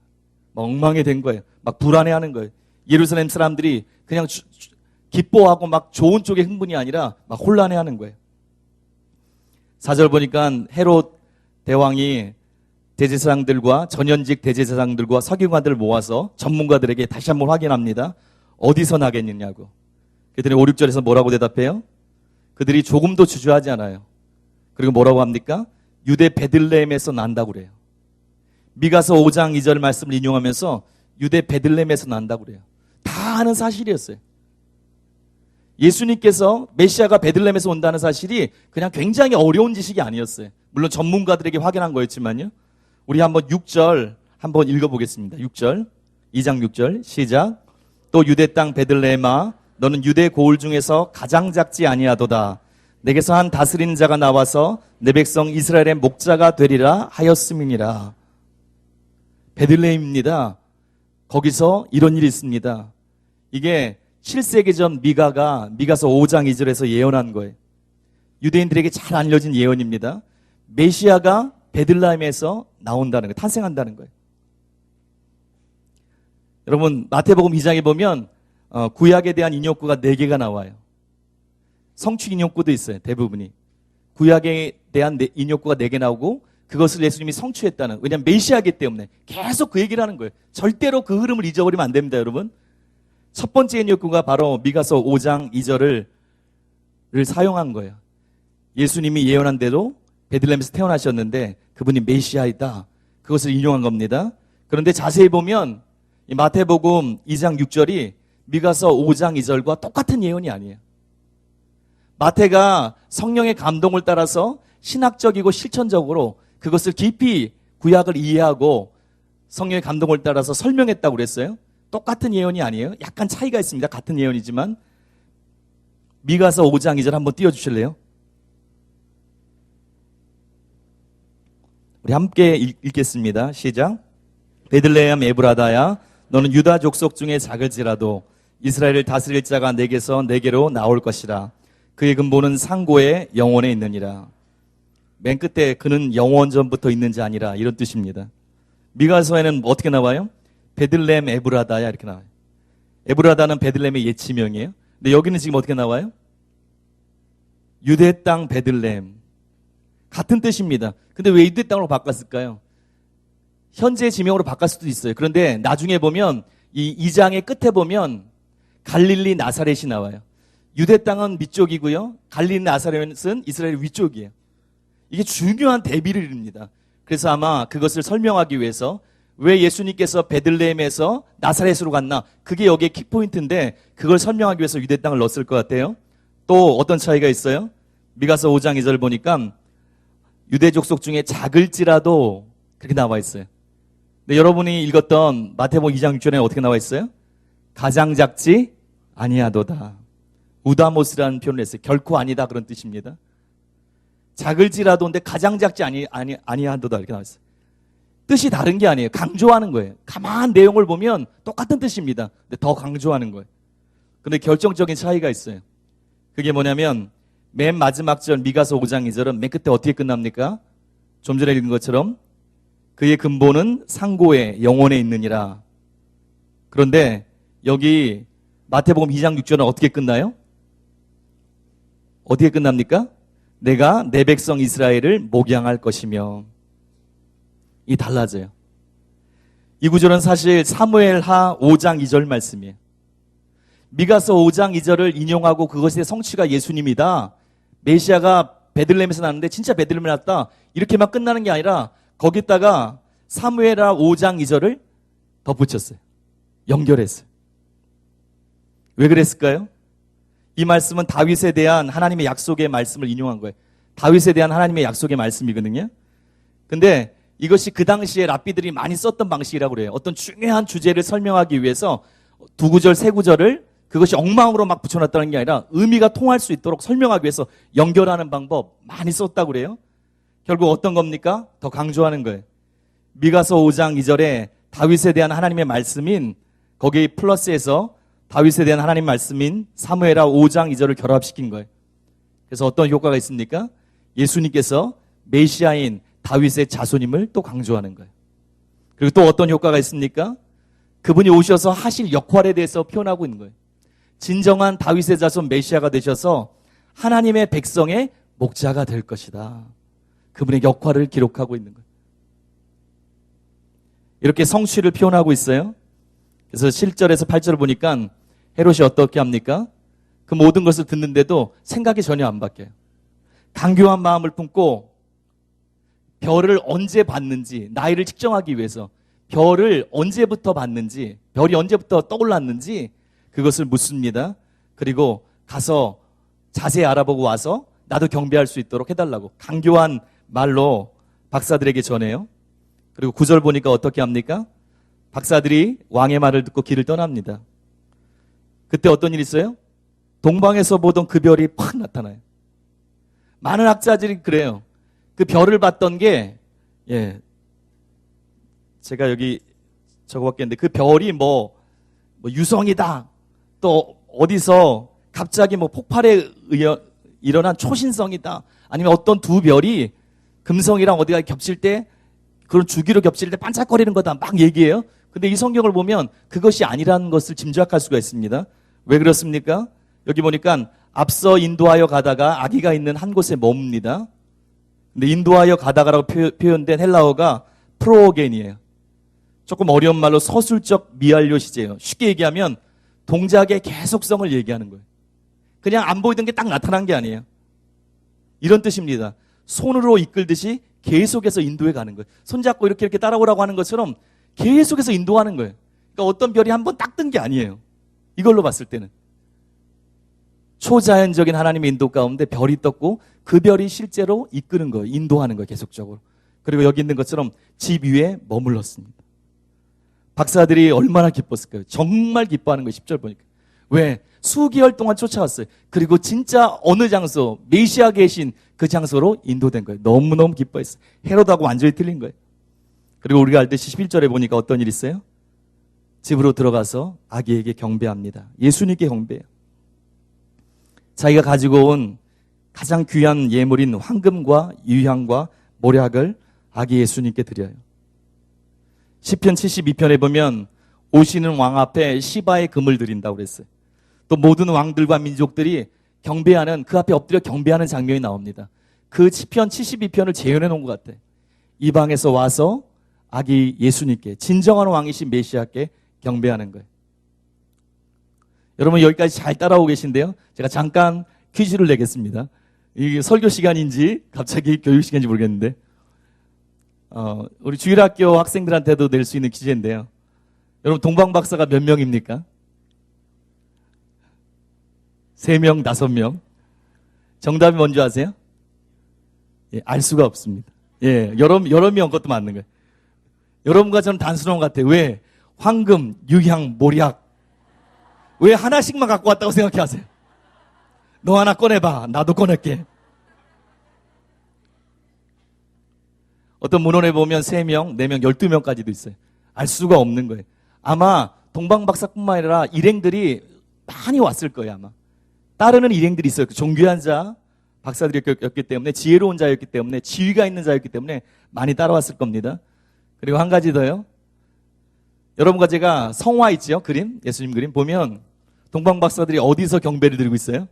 막 엉망이 된 거예요. 막 불안해하는 거예요. 예루살렘 사람들이 그냥 기뻐하고 막 좋은 쪽의 흥분이 아니라 막 혼란해하는 거예요. 4절 보니까 헤롯 대왕이 대제사장들과 전현직 대제사장들과 서기관들을 모아서 전문가들에게 다시 한번 확인합니다. 어디서 나겠느냐고. 그랬더니 5, 6절에서 뭐라고 대답해요? 그들이 조금도 주저하지 않아요. 그리고 뭐라고 합니까? 유대 베들레헴에서 난다고 그래요. 미가서 5장 2절 말씀을 인용하면서 유대 베들레헴에서 난다고 그래요. 다 아는 사실이었어요. 예수님께서 메시아가 베들레헴에서 온다는 사실이 그냥 굉장히 어려운 지식이 아니었어요. 물론 전문가들에게 확인한 거였지만요. 우리 한번 6절 한번 읽어보겠습니다. 6절, 2장 6절 시작. 또 유대 땅 베들레헴아 너는 유대 고을 중에서 가장 작지 아니하도다. 내게서 한 다스리는 자가 나와서 내 백성 이스라엘의 목자가 되리라 하였음이니라. 베들레헴입니다. 거기서 이런 일이 있습니다. 이게 7세기 전 미가서 5장 2절에서 예언한 거예요. 유대인들에게 잘 알려진 예언입니다. 메시아가 베들레헴에서 나온다는 거예요. 탄생한다는 거예요. 여러분 마태복음 2장에 보면 구약에 대한 인용구가 4개가 나와요. 성취 인용구도 있어요. 대부분이. 구약에 대한 인용구가 4개 나오고 그것을 예수님이 성취했다는, 왜냐하면 메시아이기 때문에 계속 그 얘기를 하는 거예요. 절대로 그 흐름을 잊어버리면 안 됩니다. 여러분. 첫 번째 인용구가 바로 미가서 5장 2절을 사용한 거예요. 예수님이 예언한 대로 베들레헴에서 태어나셨는데 그분이 메시아이다. 그것을 인용한 겁니다. 그런데 자세히 보면 이 마태복음 2장 6절이 미가서 5장 2절과 똑같은 예언이 아니에요. 마태가 성령의 감동을 따라서 신학적이고 실천적으로 그것을 깊이 구약을 이해하고 성령의 감동을 따라서 설명했다고 그랬어요. 똑같은 예언이 아니에요. 약간 차이가 있습니다. 같은 예언이지만. 미가서 5장 2절 한번 띄워주실래요? 우리 함께 읽겠습니다. 시작. 베들레헴 에브라다야, 너는 유다 족속 중에 작을지라도 이스라엘을 다스릴 자가 내게서 내게로 나올 것이라. 그의 근본은 상고의 영원에 있느니라. 맨 끝에 그는 영원전부터 있는 자 아니라, 이런 뜻입니다. 미가서에는 어떻게 나와요? 베들레헴 에브라다야 이렇게 나와요. 에브라다는 베들레헴의 옛 지명이에요. 근데 여기는 지금 어떻게 나와요? 유대 땅 베들레헴. 같은 뜻입니다. 근데 왜 유대 땅으로 바꿨을까요? 현재 지명으로 바꿨을 수도 있어요. 그런데 나중에 보면 이 2장의 끝에 보면 갈릴리 나사렛이 나와요. 유대 땅은 밑쪽이고요. 갈릴리 나사렛은 이스라엘 위쪽이에요. 이게 중요한 대비를 이룹니다. 그래서 아마 그것을 설명하기 위해서 왜 예수님께서 베들레헴에서 나사렛으로 갔나, 그게 여기에 키포인트인데 그걸 설명하기 위해서 유대 땅을 넣었을 것 같아요. 또 어떤 차이가 있어요? 미가서 5장 2절 보니까 유대 족속 중에 작을지라도 그렇게 나와 있어요. 근데 여러분이 읽었던 마태복음 2장 6절에 어떻게 나와 있어요? 가장 작지 아니하도다. 우다모스라는 표현을 했어요. 결코 아니다, 그런 뜻입니다. 작을지라도 근데 가장 작지 아니하도다 이렇게 나와 있어요. 뜻이 다른 게 아니에요. 강조하는 거예요. 가만 내용을 보면 똑같은 뜻입니다. 근데 더 강조하는 거예요. 근데 결정적인 차이가 있어요. 그게 뭐냐면 맨 마지막 절 미가서 5장 2절은 맨 끝에 어떻게 끝납니까? 좀 전에 읽은 것처럼 그의 근본은 상고의 영원에 있느니라. 그런데 여기 마태복음 2장 6절은 어떻게 끝나요? 어떻게 끝납니까? 내가 내 백성 이스라엘을 목양할 것이며. 이 달라져요. 이 구절은 사실 사무엘하 5장 2절 말씀이에요. 미가서 5장 2절을 인용하고 그것의 성취가 예수님이다. 메시아가 베들레헴에서 났는데 진짜 베들레헴에 났다. 이렇게만 끝나는 게 아니라 거기다가 사무엘하 5장 2절을 덧붙였어요. 연결했어요. 왜 그랬을까요? 이 말씀은 다윗에 대한 하나님의 약속의 말씀을 인용한 거예요. 다윗에 대한 하나님의 약속의 말씀이거든요. 근데 이것이 그 당시에 랍비들이 많이 썼던 방식이라고 그래요. 어떤 중요한 주제를 설명하기 위해서 두 구절, 세 구절을 그것이 엉망으로 막 붙여놨다는 게 아니라 의미가 통할 수 있도록 설명하기 위해서 연결하는 방법 많이 썼다고 그래요. 결국 어떤 겁니까? 더 강조하는 거예요. 미가서 5장 2절에 다윗에 대한 하나님의 말씀인, 거기 플러스해서 다윗에 대한 하나님 말씀인 사무엘하 5장 2절을 결합시킨 거예요. 그래서 어떤 효과가 있습니까? 예수님께서 메시아인 다윗의 자손임을 또 강조하는 거예요. 그리고 또 어떤 효과가 있습니까? 그분이 오셔서 하실 역할에 대해서 표현하고 있는 거예요. 진정한 다윗의 자손 메시아가 되셔서 하나님의 백성의 목자가 될 것이다. 그분의 역할을 기록하고 있는 거예요. 이렇게 성취를 표현하고 있어요. 그래서 7절에서 8절을 보니까 헤롯이 어떻게 합니까? 그 모든 것을 듣는데도 생각이 전혀 안 바뀌어요. 강교한 마음을 품고 별을 언제 봤는지, 나이를 측정하기 위해서 별을 언제부터 봤는지, 별이 언제부터 떠올랐는지 그것을 묻습니다. 그리고 가서 자세히 알아보고 와서 나도 경배할 수 있도록 해달라고 강교한 말로 박사들에게 전해요. 그리고 9절 보니까 어떻게 합니까? 박사들이 왕의 말을 듣고 길을 떠납니다. 그때 어떤 일이 있어요? 동방에서 보던 그 별이 팍 나타나요. 많은 학자들이 그래요. 그 별을 봤던 게, 제가 여기 적어봤겠는데, 그 별이 뭐 유성이다. 또 어디서 갑자기 뭐 폭발에 일어난 초신성이다. 아니면 어떤 두 별이 금성이랑 어디가 겹칠 때, 그런 주기로 겹칠 때 반짝거리는 거다. 막 얘기해요. 근데 이 성경을 보면 그것이 아니라는 것을 짐작할 수가 있습니다. 왜 그렇습니까? 여기 보니까 앞서 인도하여 가다가 아기가 있는 한 곳에 머뭅니다. 근데 인도하여 가다가라고 표현된 헬라어가 프로겐이에요. 조금 어려운 말로 서술적 미완료 시제예요. 쉽게 얘기하면 동작의 계속성을 얘기하는 거예요. 그냥 안 보이던 게 딱 나타난 게 아니에요. 이런 뜻입니다. 손으로 이끌듯이 계속해서 인도해 가는 거예요. 손잡고 이렇게 따라오라고 하는 것처럼 계속해서 인도하는 거예요. 그러니까 어떤 별이 한 번 딱 뜬 게 아니에요. 이걸로 봤을 때는. 초자연적인 하나님의 인도 가운데 별이 떴고 그 별이 실제로 이끄는 거예요. 인도하는 거예요. 계속적으로. 그리고 여기 있는 것처럼 집 위에 머물렀습니다. 박사들이 얼마나 기뻤을까요? 정말 기뻐하는 거예요. 10절 보니까. 왜? 수개월 동안 쫓아왔어요. 그리고 진짜 어느 장소, 메시아 계신 그 장소로 인도된 거예요. 너무너무 기뻐했어요. 헤롯하고 완전히 틀린 거예요. 그리고 우리가 알듯이 11절에 보니까 어떤 일이 있어요? 집으로 들어가서 아기에게 경배합니다. 예수님께 경배해요. 자기가 가지고 온 가장 귀한 예물인 황금과 유향과 모략을 아기 예수님께 드려요. 시편 72편에 보면 오시는 왕 앞에 시바의 금을 드린다고 그랬어요. 또 모든 왕들과 민족들이 경배하는, 그 앞에 엎드려 경배하는 장면이 나옵니다. 그 시편 72편을 재현해 놓은 것 같아요. 이 방에서 와서 아기 예수님께, 진정한 왕이신 메시아께 경배하는 거예요. 여러분 여기까지 잘 따라오고 계신데요. 제가 잠깐 퀴즈를 내겠습니다. 이게 설교 시간인지 갑자기 교육 시간인지 모르겠는데 우리 주일학교 학생들한테도 낼 수 있는 퀴즈인데요. 여러분 동방박사가 몇 명입니까? 3명, 5명. 정답이 뭔지 아세요? 알 수가 없습니다. 여러 명 것도 맞는 거예요. 여러분과 저는 단순한 것 같아요. 왜? 황금, 유향, 모략. 왜 하나씩만 갖고 왔다고 생각하세요? 너 하나 꺼내봐. 나도 꺼낼게. 어떤 문헌에 보면 3명, 4명, 12명까지도 있어요. 알 수가 없는 거예요. 아마 동방박사뿐만 아니라 일행들이 많이 왔을 거예요, 아마. 따르는 일행들이 있어요. 존귀한 자, 박사들이었기 때문에, 지혜로운 자였기 때문에, 지위가 있는 자였기 때문에 많이 따라왔을 겁니다. 그리고 한 가지 더요. 여러분과 제가 성화 있죠? 그림, 예수님 그림 보면 동방박사들이 어디서 경배를 드리고 있어요?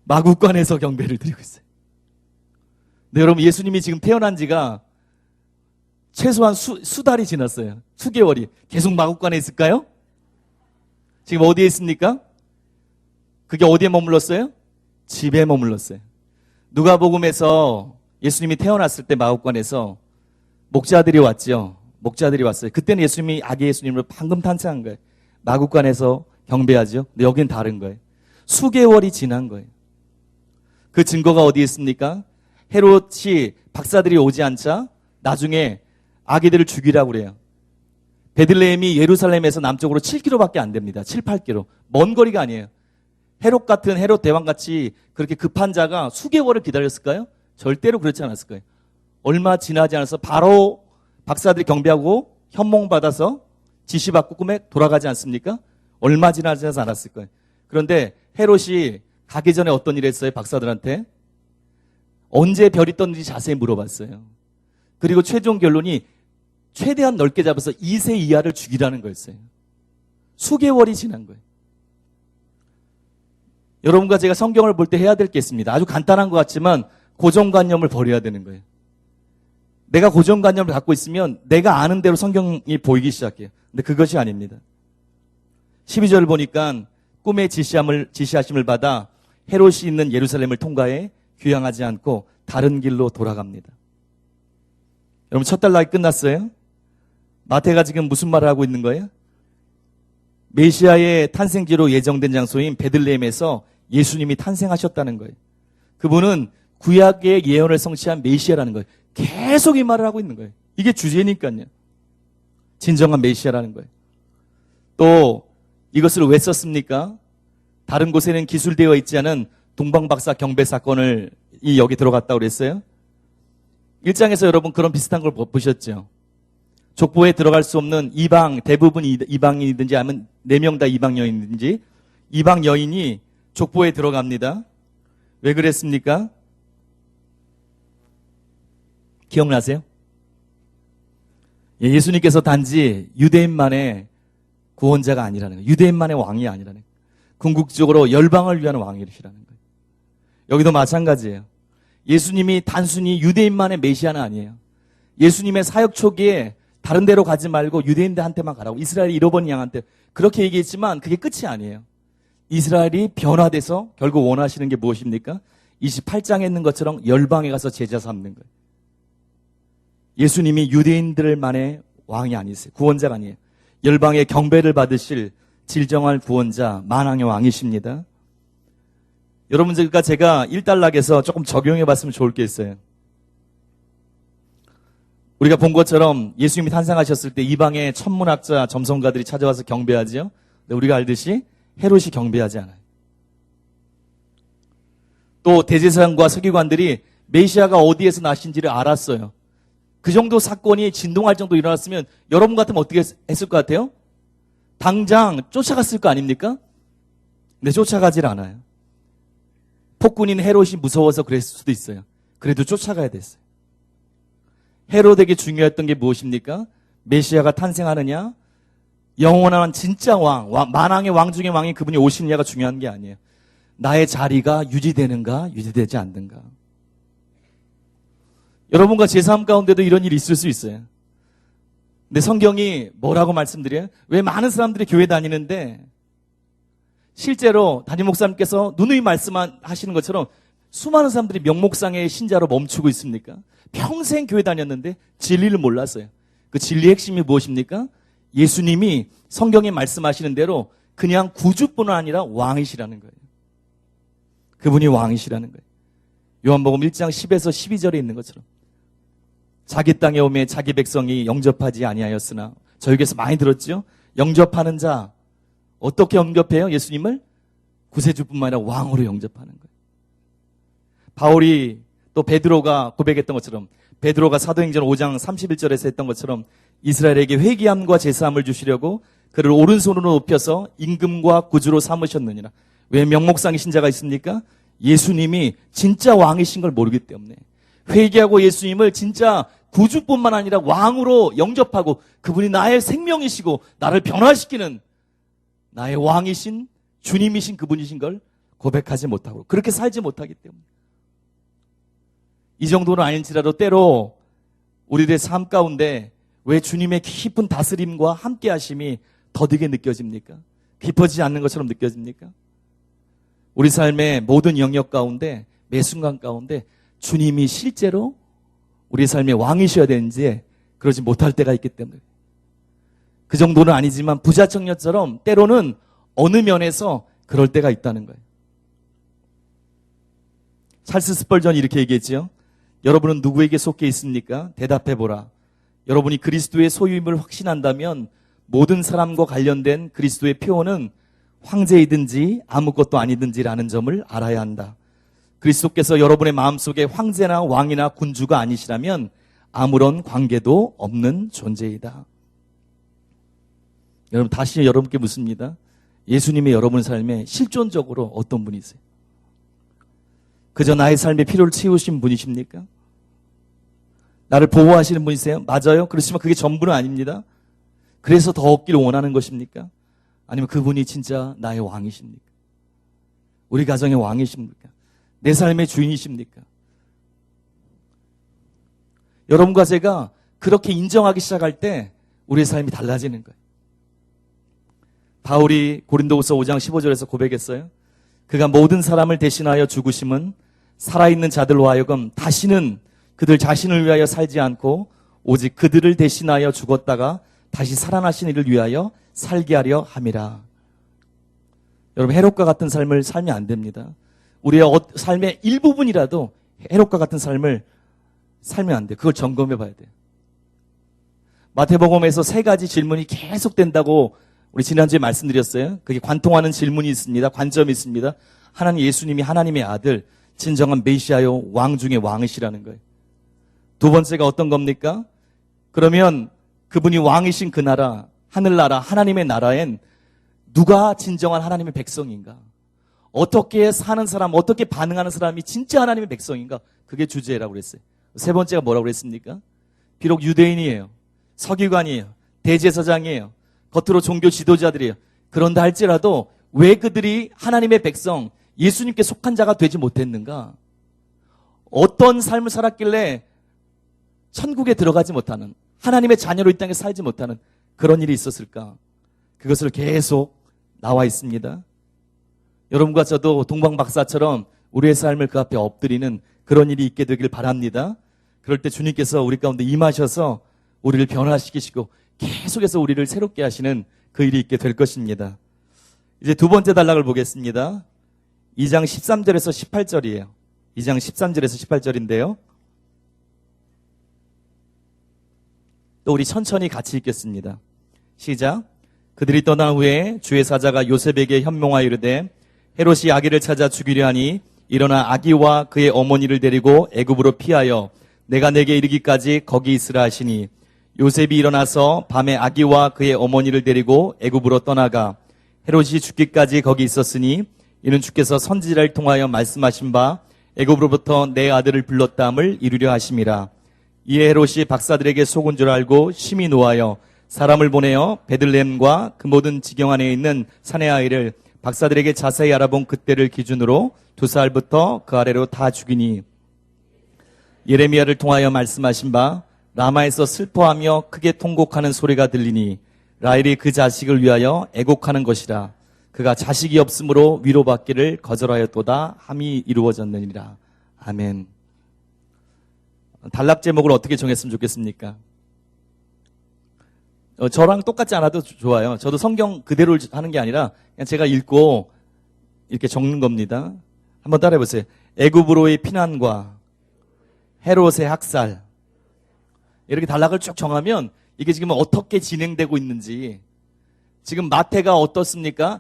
마구간에서 경배를 드리고 있어요. 근데 여러분 예수님이 지금 태어난 지가 최소한 수달이 지났어요. 수개월이. 계속 마구간에 있을까요? 지금 어디에 있습니까? 그게 어디에 머물렀어요? 집에 머물렀어요. 누가복음에서 예수님이 태어났을 때 마구간에서 목자들이 왔죠. 목자들이 왔어요. 그때는 예수님이 아기 예수님을 방금 탄생한 거예요. 마구간에서 경배하죠. 근데 여긴 다른 거예요. 수개월이 지난 거예요. 그 증거가 어디에 있습니까? 헤롯이 박사들이 오지 않자 나중에 아기들을 죽이라고 그래요. 베들레헴이 예루살렘에서 남쪽으로 7km밖에 안 됩니다. 7, 8km. 먼 거리가 아니에요. 헤롯 같은 헤롯 대왕같이 그렇게 급한 자가 수개월을 기다렸을까요? 절대로 그렇지 않았을 거예요. 얼마 지나지 않아서 바로 박사들이 경배하고 현몽받아서 지시받고 꿈에 돌아가지 않습니까? 얼마 지나지 않았을 거예요. 그런데 헤롯이 가기 전에 어떤 일을 했어요? 박사들한테 언제 별이 떴는지 자세히 물어봤어요. 그리고 최종 결론이 최대한 넓게 잡아서 2세 이하를 죽이라는 거였어요. 수개월이 지난 거예요. 여러분과 제가 성경을 볼 때 해야 될 게 있습니다. 아주 간단한 것 같지만 고정관념을 버려야 되는 거예요. 내가 고정관념을 갖고 있으면 내가 아는 대로 성경이 보이기 시작해요. 근데 그것이 아닙니다. 12절을 보니까 꿈의 지시하심을 받아 헤롯이 있는 예루살렘을 통과해 귀향하지 않고 다른 길로 돌아갑니다. 여러분 첫 달 날이 끝났어요? 마태가 지금 무슨 말을 하고 있는 거예요? 메시아의 탄생지로 예정된 장소인 베들레헴에서 예수님이 탄생하셨다는 거예요. 그분은 구약의 예언을 성취한 메시아라는 거예요. 계속 이 말을 하고 있는 거예요. 이게 주제니까요. 진정한 메시아라는 거예요. 또 이것을 왜 썼습니까? 다른 곳에는 기술되어 있지 않은 동방박사 경배 사건을 여기 들어갔다고 그랬어요? 1장에서 여러분 그런 비슷한 걸 보셨죠? 족보에 들어갈 수 없는 이방, 대부분 이방인이든지 아니면 4명 다 이방 여인이든지 이방 여인이 족보에 들어갑니다. 왜 그랬습니까? 기억나세요? 예수님께서 단지 유대인만의 구원자가 아니라는 거예요. 유대인만의 왕이 아니라는 거예요. 궁극적으로 열방을 위한 왕이시라는 거예요. 여기도 마찬가지예요. 예수님이 단순히 유대인만의 메시아는 아니에요. 예수님의 사역 초기에 다른 데로 가지 말고 유대인들한테만 가라고, 이스라엘 잃어버린 양한테 그렇게 얘기했지만 그게 끝이 아니에요. 이스라엘이 변화돼서 결국 원하시는 게 무엇입니까? 28장에 있는 것처럼 열방에 가서 제자 삼는 거예요. 예수님이 유대인들만의 왕이 아니세요. 구원자가 아니에요. 열방의 경배를 받으실 진정한 구원자, 만왕의 왕이십니다. 여러분들과 제가 일단락에서 조금 적용해 봤으면 좋을 게 있어요. 우리가 본 것처럼 예수님이 탄생하셨을 때 이방의 천문학자, 점성가들이 찾아와서 경배하지요. 근데 우리가 알듯이 헤롯이 경배하지 않아요. 또 대제사장과 서기관들이 메시아가 어디에서 나신지를 알았어요. 그 정도 사건이 진동할 정도 일어났으면 여러분 같으면 어떻게 했을 것 같아요? 당장 쫓아갔을 거 아닙니까? 근데 쫓아가질 않아요. 폭군인 헤롯이 무서워서 그랬을 수도 있어요. 그래도 쫓아가야 됐어요. 헤롯에게 중요했던 게 무엇입니까? 메시아가 탄생하느냐? 영원한 진짜 왕, 만왕의 왕 중의 왕이 그분이 오시느냐가 중요한 게 아니에요. 나의 자리가 유지되는가, 유지되지 않는가. 여러분과 제 삶 가운데도 이런 일이 있을 수 있어요. 근데 성경이 뭐라고 말씀드려요? 왜 많은 사람들이 교회 다니는데 실제로 담임 목사님께서 누누이 말씀하시는 것처럼 수많은 사람들이 명목상의 신자로 멈추고 있습니까? 평생 교회 다녔는데 진리를 몰랐어요. 그 진리의 핵심이 무엇입니까? 예수님이 성경에 말씀하시는 대로 그냥 구주뿐 아니라 왕이시라는 거예요. 그분이 왕이시라는 거예요. 요한복음 1장 10에서 12절에 있는 것처럼 자기 땅에 오매 자기 백성이 영접하지 아니하였으나 저에게서 많이 들었죠? 영접하는 자 어떻게 영접해요? 예수님을 구세주뿐만 아니라 왕으로 영접하는 거예요. 바울이 또 베드로가 고백했던 것처럼 베드로가 사도행전 5장 31절에서 했던 것처럼 이스라엘에게 회개함과 제사함을 주시려고 그를 오른손으로 높여서 임금과 구주로 삼으셨느니라. 왜 명목상이신 자가 있습니까? 예수님이 진짜 왕이신 걸 모르기 때문에 회개하고 예수님을 진짜 구주뿐만 아니라 왕으로 영접하고 그분이 나의 생명이시고 나를 변화시키는 나의 왕이신 주님이신 그분이신 걸 고백하지 못하고 그렇게 살지 못하기 때문에 이 정도는 아닐지라도 때로 우리들의 삶 가운데 왜 주님의 깊은 다스림과 함께 하심이 더디게 느껴집니까? 깊어지지 않는 것처럼 느껴집니까? 우리 삶의 모든 영역 가운데 매 순간 가운데 주님이 실제로 우리 삶의 왕이셔야 되는지 그러지 못할 때가 있기 때문에 그 정도는 아니지만 부자청년처럼 때로는 어느 면에서 그럴 때가 있다는 거예요. 찰스 스펄전이 이렇게 얘기했지요. 여러분은 누구에게 속해 있습니까? 대답해보라. 여러분이 그리스도의 소유임을 확신한다면 모든 사람과 관련된 그리스도의 표현은 황제이든지 아무것도 아니든지라는 점을 알아야 한다. 그리스도께서 여러분의 마음속에 황제나 왕이나 군주가 아니시라면 아무런 관계도 없는 존재이다. 여러분 다시 여러분께 묻습니다. 예수님의 여러분 삶에 실존적으로 어떤 분이세요? 그저 나의 삶의 필요를 채우신 분이십니까? 나를 보호하시는 분이세요? 맞아요. 그렇지만 그게 전부는 아닙니다. 그래서 더 얻기를 원하는 것입니까? 아니면 그분이 진짜 나의 왕이십니까? 우리 가정의 왕이십니까? 내 삶의 주인이십니까? 여러분과 제가 그렇게 인정하기 시작할 때 우리의 삶이 달라지는 거예요. 바울이 고린도후서 5장 15절에서 고백했어요. 그가 모든 사람을 대신하여 죽으심은 살아있는 자들로 하여금 다시는 그들 자신을 위하여 살지 않고 오직 그들을 대신하여 죽었다가 다시 살아나신 이를 위하여 살게 하려 함이라. 여러분 헤롯과 같은 삶을 살면 안 됩니다. 우리의 삶의 일부분이라도 헤롯과 같은 삶을 살면 안 돼요. 그걸 점검해 봐야 돼요. 마태복음에서 3가지 질문이 계속된다고 우리 지난주에 말씀드렸어요. 그게 관통하는 질문이 있습니다. 관점이 있습니다. 하나님 예수님이 하나님의 아들, 진정한 메시아요, 왕 중의 왕이시라는 거예요. 두 번째가 어떤 겁니까? 그러면 그분이 왕이신 그 나라, 하늘나라, 하나님의 나라엔 누가 진정한 하나님의 백성인가? 어떻게 사는 사람, 어떻게 반응하는 사람이 진짜 하나님의 백성인가? 그게 주제라고 그랬어요. 세 번째가 뭐라고 그랬습니까? 비록 유대인이에요. 서기관이에요. 대제사장이에요. 겉으로 종교 지도자들이에요. 그런다 할지라도 왜 그들이 하나님의 백성, 예수님께 속한 자가 되지 못했는가? 어떤 삶을 살았길래 천국에 들어가지 못하는, 하나님의 자녀로 이 땅에 살지 못하는 그런 일이 있었을까? 그것을 계속 나와 있습니다. 여러분과 저도 동방박사처럼 우리의 삶을 그 앞에 엎드리는 그런 일이 있게 되길 바랍니다. 그럴 때 주님께서 우리 가운데 임하셔서 우리를 변화시키시고 계속해서 우리를 새롭게 하시는 그 일이 있게 될 것입니다. 이제 두 번째 단락을 보겠습니다. 2장 13절에서 18절이에요. 2장 13절에서 18절인데요. 또 우리 천천히 같이 읽겠습니다. 시작. 그들이 떠난 후에 주의 사자가 요셉에게 현몽하여 이르되 헤롯이 아기를 찾아 죽이려 하니 일어나 아기와 그의 어머니를 데리고 애굽으로 피하여 내가 내게 이르기까지 거기 있으라 하시니 요셉이 일어나서 밤에 아기와 그의 어머니를 데리고 애굽으로 떠나가 헤롯이 죽기까지 거기 있었으니 이는 주께서 선지자를 통하여 말씀하신 바 애굽으로부터 내 아들을 불렀다함을 이루려 하심이라. 이에 헤롯이 박사들에게 속은 줄 알고 심히 노하여 사람을 보내어 베들레헴과 그 모든 지경 안에 있는 사내 아이를 박사들에게 자세히 알아본 그때를 기준으로 2살부터 그 아래로 다 죽이니 예레미야를 통하여 말씀하신 바 라마에서 슬퍼하며 크게 통곡하는 소리가 들리니 라헬이 그 자식을 위하여 애곡하는 것이라. 그가 자식이 없으므로 위로받기를 거절하였도다 함이 이루어졌느니라. 아멘. 단락 제목을 어떻게 정했으면 좋겠습니까? 저랑 똑같지 않아도 좋아요. 저도 성경 그대로 하는 게 아니라 그냥 제가 읽고 이렇게 적는 겁니다. 한번 따라해 보세요. 애굽으로의 피난과 헤롯의 학살. 이렇게 단락을 쭉 정하면 이게 지금 어떻게 진행되고 있는지, 지금 마태가 어떻습니까?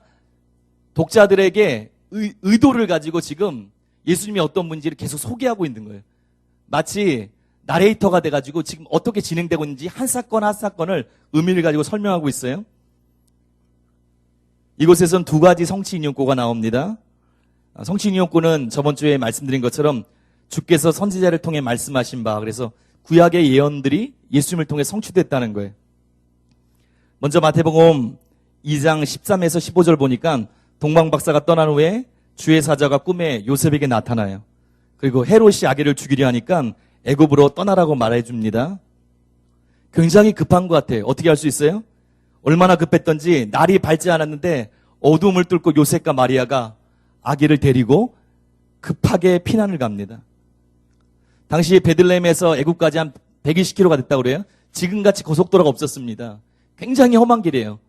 독자들에게 의도를 가지고 지금 예수님이 어떤 분인지를 계속 소개하고 있는 거예요. 마치 나레이터가 돼가지고 지금 어떻게 진행되고 있는지 한 사건 한 사건을 의미를 가지고 설명하고 있어요. 이곳에선 두 가지 성취인용구가 나옵니다. 성취인용구는 저번 주에 말씀드린 것처럼 주께서 선지자를 통해 말씀하신 바, 그래서 구약의 예언들이 예수님을 통해 성취됐다는 거예요. 먼저 마태복음 2장 13에서 15절 보니까 동방박사가 떠난 후에 주의 사자가 꿈에 요셉에게 나타나요. 그리고 헤롯이 아기를 죽이려 하니까 애굽으로 떠나라고 말해줍니다. 굉장히 급한 것 같아요. 어떻게 할 수 있어요? 얼마나 급했던지 날이 밝지 않았는데 어둠을 뚫고 요셉과 마리아가 아기를 데리고 급하게 피난을 갑니다. 당시 베들레헴에서 애굽까지 한 120km가 됐다고 그래요. 지금같이 고속도로가 없었습니다. 굉장히 험한 길이에요.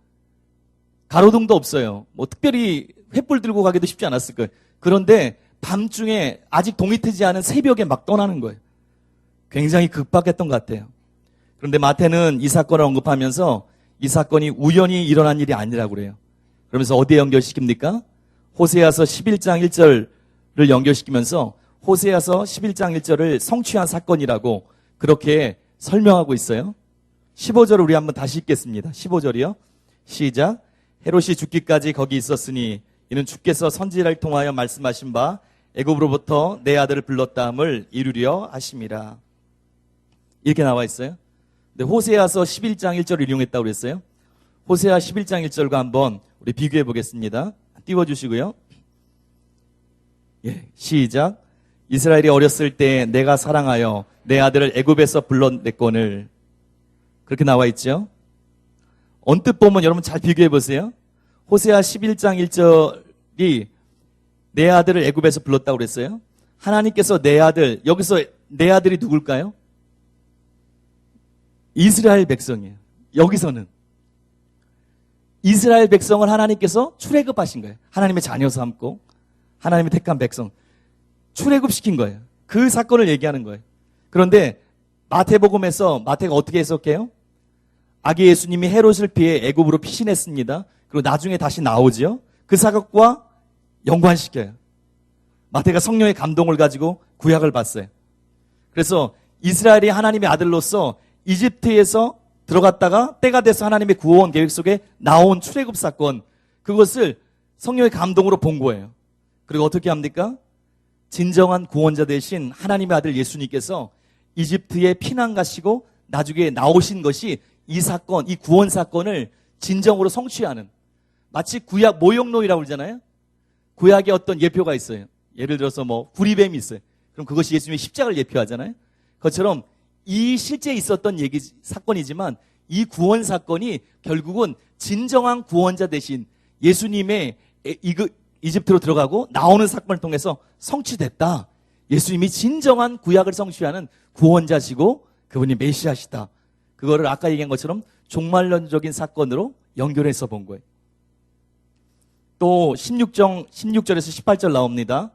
가로등도 없어요. 뭐 특별히 횃불 들고 가기도 쉽지 않았을 거예요. 그런데 밤중에 아직 동이 트지 않은 새벽에 막 떠나는 거예요. 굉장히 급박했던 것 같아요. 그런데 마태는 이 사건을 언급하면서 이 사건이 우연히 일어난 일이 아니라고 그래요. 그러면서 어디에 연결시킵니까? 호세아서 11장 1절을 연결시키면서 호세아서 11장 1절을 성취한 사건이라고 그렇게 설명하고 있어요. 15절을 우리 한번 다시 읽겠습니다. 15절이요. 시작. 헤롯이 죽기까지 거기 있었으니 이는 주께서 선지자를 통하여 말씀하신 바 애굽으로부터 내 아들을 불렀다함을 이루려 하심이라. 이렇게 나와 있어요. 근데 호세아서 11장 1절을 인용했다고 그랬어요. 호세아 11장 1절과 한번 우리 비교해 보겠습니다. 띄워주시고요. 예, 시작. 이스라엘이 어렸을 때 내가 사랑하여 내 아들을 애굽에서 불러냈거늘. 그렇게 나와 있죠. 언뜻 보면 여러분 잘 비교해 보세요. 호세아 11장 1절이 내 아들을 애굽에서 불렀다고 그랬어요. 하나님께서 내 아들, 여기서 내 아들이 누굴까요? 이스라엘 백성이에요. 여기서는 이스라엘 백성을 하나님께서 출애굽하신 거예요. 하나님의 자녀 삼고 하나님의 택한 백성 출애굽시킨 거예요. 그 사건을 얘기하는 거예요. 그런데 마태복음에서 마태가 어떻게 해석해요? 아기 예수님이 헤롯을 피해 애굽으로 피신했습니다. 그리고 나중에 다시 나오죠. 그 사건과 연관시켜요. 마태가 성령의 감동을 가지고 구약을 봤어요. 그래서 이스라엘이 하나님의 아들로서 이집트에서 들어갔다가 때가 돼서 하나님의 구원 계획 속에 나온 출애굽 사건, 그것을 성령의 감동으로 본 거예요. 그리고 어떻게 합니까? 진정한 구원자 되신 하나님의 아들 예수님께서 이집트에 피난 가시고 나중에 나오신 것이 이 사건, 이 구원 사건을 진정으로 성취하는, 마치 구약 모형론이라고 그러잖아요. 구약에 어떤 예표가 있어요. 예를 들어서 뭐 구리뱀이 있어요. 그럼 그것이 예수님의 십자가를 예표하잖아요. 그것처럼 이 실제 있었던 사건이지만 이 구원 사건이 결국은 진정한 구원자 되신 예수님의 이집트로 들어가고 나오는 사건을 통해서 성취됐다. 예수님이 진정한 구약을 성취하는 구원자시고 그분이 메시아시다. 그거를 아까 얘기한 것처럼 종말론적인 사건으로 연결해서 본 거예요. 또 16절에서 18절 나옵니다.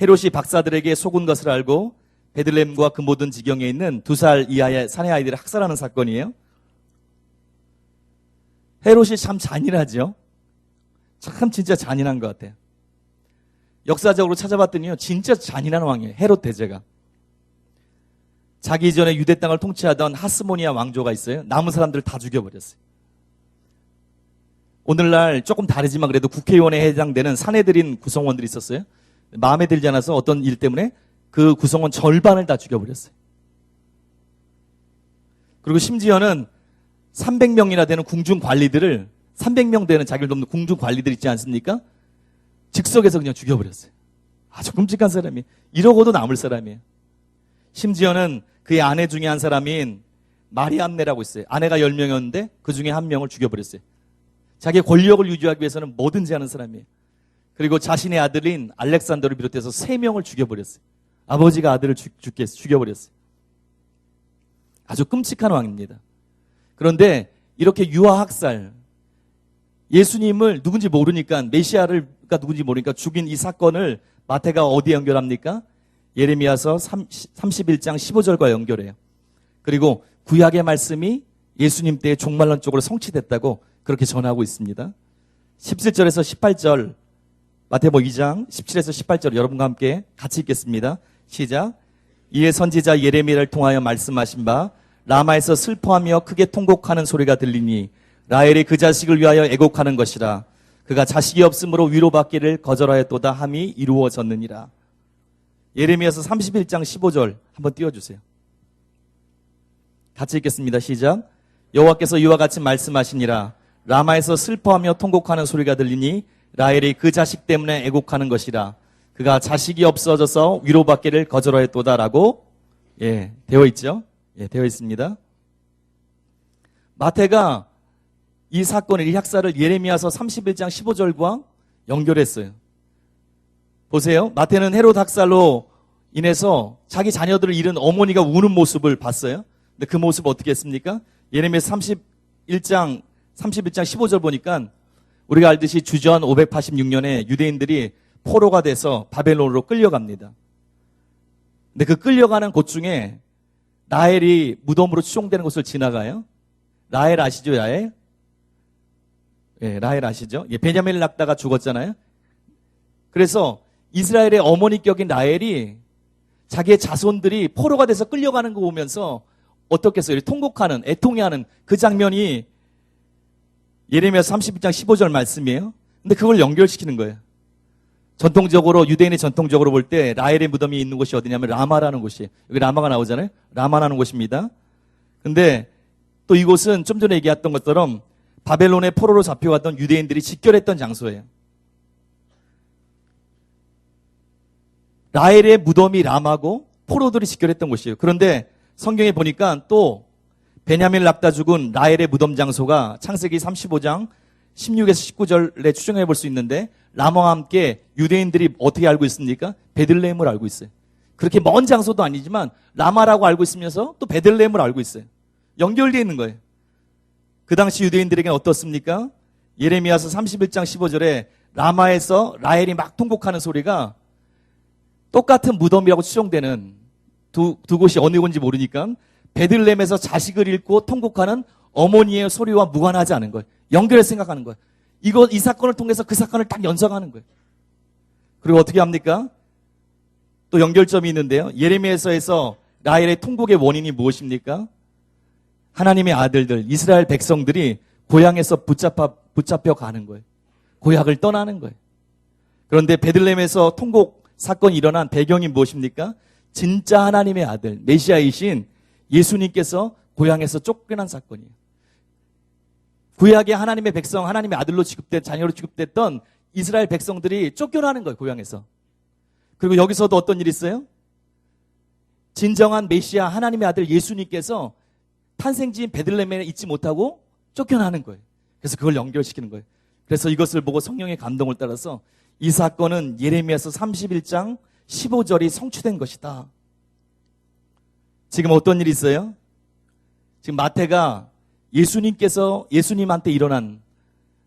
헤롯이 박사들에게 속은 것을 알고 베들레헴과 그 모든 지경에 있는 2살 이하의 사내 아이들을 학살하는 사건이에요. 헤롯이 참 잔인하죠. 참 진짜 잔인한 것 같아요. 역사적으로 찾아봤더니요, 진짜 잔인한 왕이에요. 헤롯 대제가. 자기 이전에 유대 땅을 통치하던 하스모니아 왕조가 있어요. 남은 사람들을 다 죽여버렸어요. 오늘날 조금 다르지만 그래도 국회의원에 해당되는 사내들인 구성원들이 있었어요. 마음에 들지 않아서 어떤 일 때문에 그 구성원 절반을 다 죽여버렸어요. 그리고 심지어는 300명이나 되는 궁중 관리들을, 300명 되는 자기를 돕는 궁중 관리들 있지 않습니까? 즉석에서 그냥 죽여버렸어요. 아주 끔찍한 사람이, 이러고도 남을 사람이에요. 심지어는 그의 아내 중에 한 사람인 마리암네라고 있어요. 아내가 10명이었는데 그 중에 한 명을 죽여버렸어요. 자기의 권력을 유지하기 위해서는 뭐든지 하는 사람이에요. 그리고 자신의 아들인 알렉산더를 비롯해서 3명을 죽여버렸어요. 아버지가 아들을 죽여버렸어요. 아주 끔찍한 왕입니다. 그런데 이렇게 유아학살, 예수님을 누군지 모르니까, 메시아가 누군지 모르니까 죽인 이 사건을 마태가 어디에 연결합니까? 예레미야서 31장 15절과 연결해요. 그리고 구약의 말씀이 예수님 때의 종말론 쪽으로 성취됐다고 그렇게 전하고 있습니다. 17절에서 18절, 마태복음 2장 17에서 18절 여러분과 함께 같이 읽겠습니다. 시작. 이에 선지자 예레미야를 통하여 말씀하신 바 라마에서 슬퍼하며 크게 통곡하는 소리가 들리니 라헬이 그 자식을 위하여 애곡하는 것이라. 그가 자식이 없으므로 위로받기를 거절하였도다 함이 이루어졌느니라. 예레미야서 31장 15절 한번 띄워주세요. 같이 읽겠습니다. 시작. 여호와께서 이와 같이 말씀하시니라. 라마에서 슬퍼하며 통곡하는 소리가 들리니 라헬이 그 자식 때문에 애곡하는 것이라. 그가 자식이 없어져서 위로받기를 거절하였도다라고 되어 있죠. 되어 있습니다. 마태가 이 사건을, 이 학살을 예레미야서 31장 15절과 연결했어요. 보세요. 마태는 헤롯 학살로 인해서 자기 자녀들을 잃은 어머니가 우는 모습을 봤어요. 근데 그 모습을 어떻게 했습니까? 예레미야 31장 15절 보니까 우리가 알듯이 주전 586년에 유대인들이 포로가 돼서 바벨론으로 끌려갑니다. 근데 그 끌려가는 곳 중에 라헬이 무덤으로 추종되는 곳을 지나가요. 라헬 아시죠? 라헬? 라헬 아시죠? 베냐민을 낳다가 죽었잖아요. 그래서 이스라엘의 어머니격인 라헬이 자기의 자손들이 포로가 돼서 끌려가는 거 보면서 어떻겠어요? 통곡하는, 애통해하는 그 장면이 예레미야 31장 15절 말씀이에요. 근데 그걸 연결시키는 거예요. 전통적으로, 유대인이 전통적으로 볼 때 라헬의 무덤이 있는 곳이 어디냐면 라마라는 곳이에요. 여기 라마가 나오잖아요. 라마라는 곳입니다. 근데 또 이곳은 좀 전에 얘기했던 것처럼 바벨론의 포로로 잡혀갔던 유대인들이 직결했던 장소예요. 라헬의 무덤이 라마고 포로들이 직결했던 곳이에요. 그런데 성경에 보니까 또 베냐민을 낳다 죽은 라헬의 무덤 장소가 창세기 35장 16에서 19절에 추정해 볼 수 있는데 라마와 함께 유대인들이 어떻게 알고 있습니까? 베들레헴을 알고 있어요. 그렇게 먼 장소도 아니지만 라마라고 알고 있으면서 또 베들레헴을 알고 있어요. 연결되어 있는 거예요. 그 당시 유대인들에게는 어떻습니까? 예레미야서 31장 15절에 라마에서 라헬이 막 통곡하는 소리가 똑같은 무덤이라고 추정되는 두 곳이 어느 곳인지 모르니까 베들레헴에서 자식을 잃고 통곡하는 어머니의 소리와 무관하지 않은 거예요. 연결해서 생각하는 거예요. 이 사건을 통해서 그 사건을 딱 연상하는 거예요. 그리고 어떻게 합니까? 또 연결점이 있는데요. 예레미야서에서 라헬의 통곡의 원인이 무엇입니까? 하나님의 아들들, 이스라엘 백성들이 고향에서 붙잡혀 가는 거예요. 고향을 떠나는 거예요. 그런데 베들레헴에서 통곡 사건이 일어난 배경이 무엇입니까? 진짜 하나님의 아들, 메시아이신 예수님께서 고향에서 쫓겨난 사건이에요. 구약의 하나님의 백성, 하나님의 아들로 자녀로 취급됐던 이스라엘 백성들이 쫓겨나는 거예요, 고향에서. 그리고 여기서도 어떤 일이 있어요? 진정한 메시아 하나님의 아들 예수님께서 탄생지인 베들레헴에 있지 못하고 쫓겨나는 거예요. 그래서 그걸 연결시키는 거예요. 그래서 이것을 보고 성령의 감동을 따라서 이 사건은 예레미야서 31장 15절이 성취된 것이다. 지금 어떤 일이 있어요? 지금 마태가 예수님한테 일어난,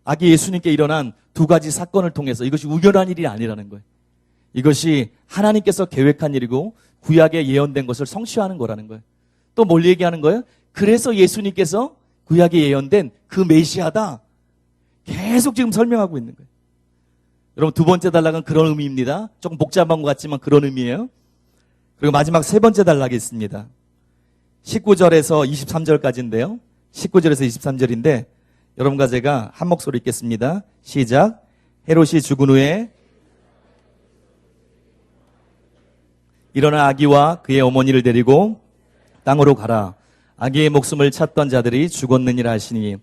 아기 예수님께 일어난 두 가지 사건을 통해서 이것이 우연한 일이 아니라는 거예요. 이것이 하나님께서 계획한 일이고 구약에 예언된 것을 성취하는 거라는 거예요. 또 뭘 얘기하는 거예요? 그래서 예수님께서 구약에 예언된 그 메시아다. 계속 지금 설명하고 있는 거예요. 여러분, 두 번째 단락은 그런 의미입니다. 조금 복잡한 것 같지만 그런 의미예요. 그리고 마지막 세 번째 단락이 있습니다. 19절에서 23절까지인데요. 19절에서 23절인데 여러분과 제가 한 목소리 읽겠습니다. 시작. 헤롯이 죽은 후에 일어나 아기와 그의 어머니를 데리고 땅으로 가라. 아기의 목숨을 찾던 자들이 죽었느니라 하시니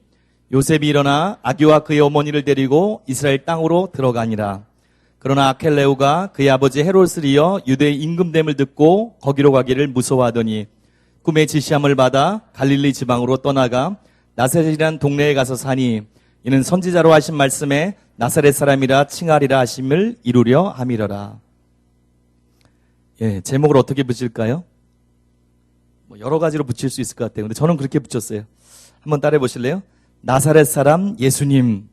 요셉이 일어나 아기와 그의 어머니를 데리고 이스라엘 땅으로 들어가니라. 그러나 아켈레오가 그의 아버지 헤롯을 이어 유대의 임금됨을 듣고 거기로 가기를 무서워하더니 꿈의 지시함을 받아 갈릴리 지방으로 떠나가 나사렛이라는 동네에 가서 사니 이는 선지자로 하신 말씀에 나사렛 사람이라 칭하리라 하심을 이루려 함이러라. 예, 제목을 어떻게 붙일까요? 여러 가지로 붙일 수 있을 것 같아요. 근데 저는 그렇게 붙였어요. 한번 따라해 보실래요? 나사렛 사람 예수님.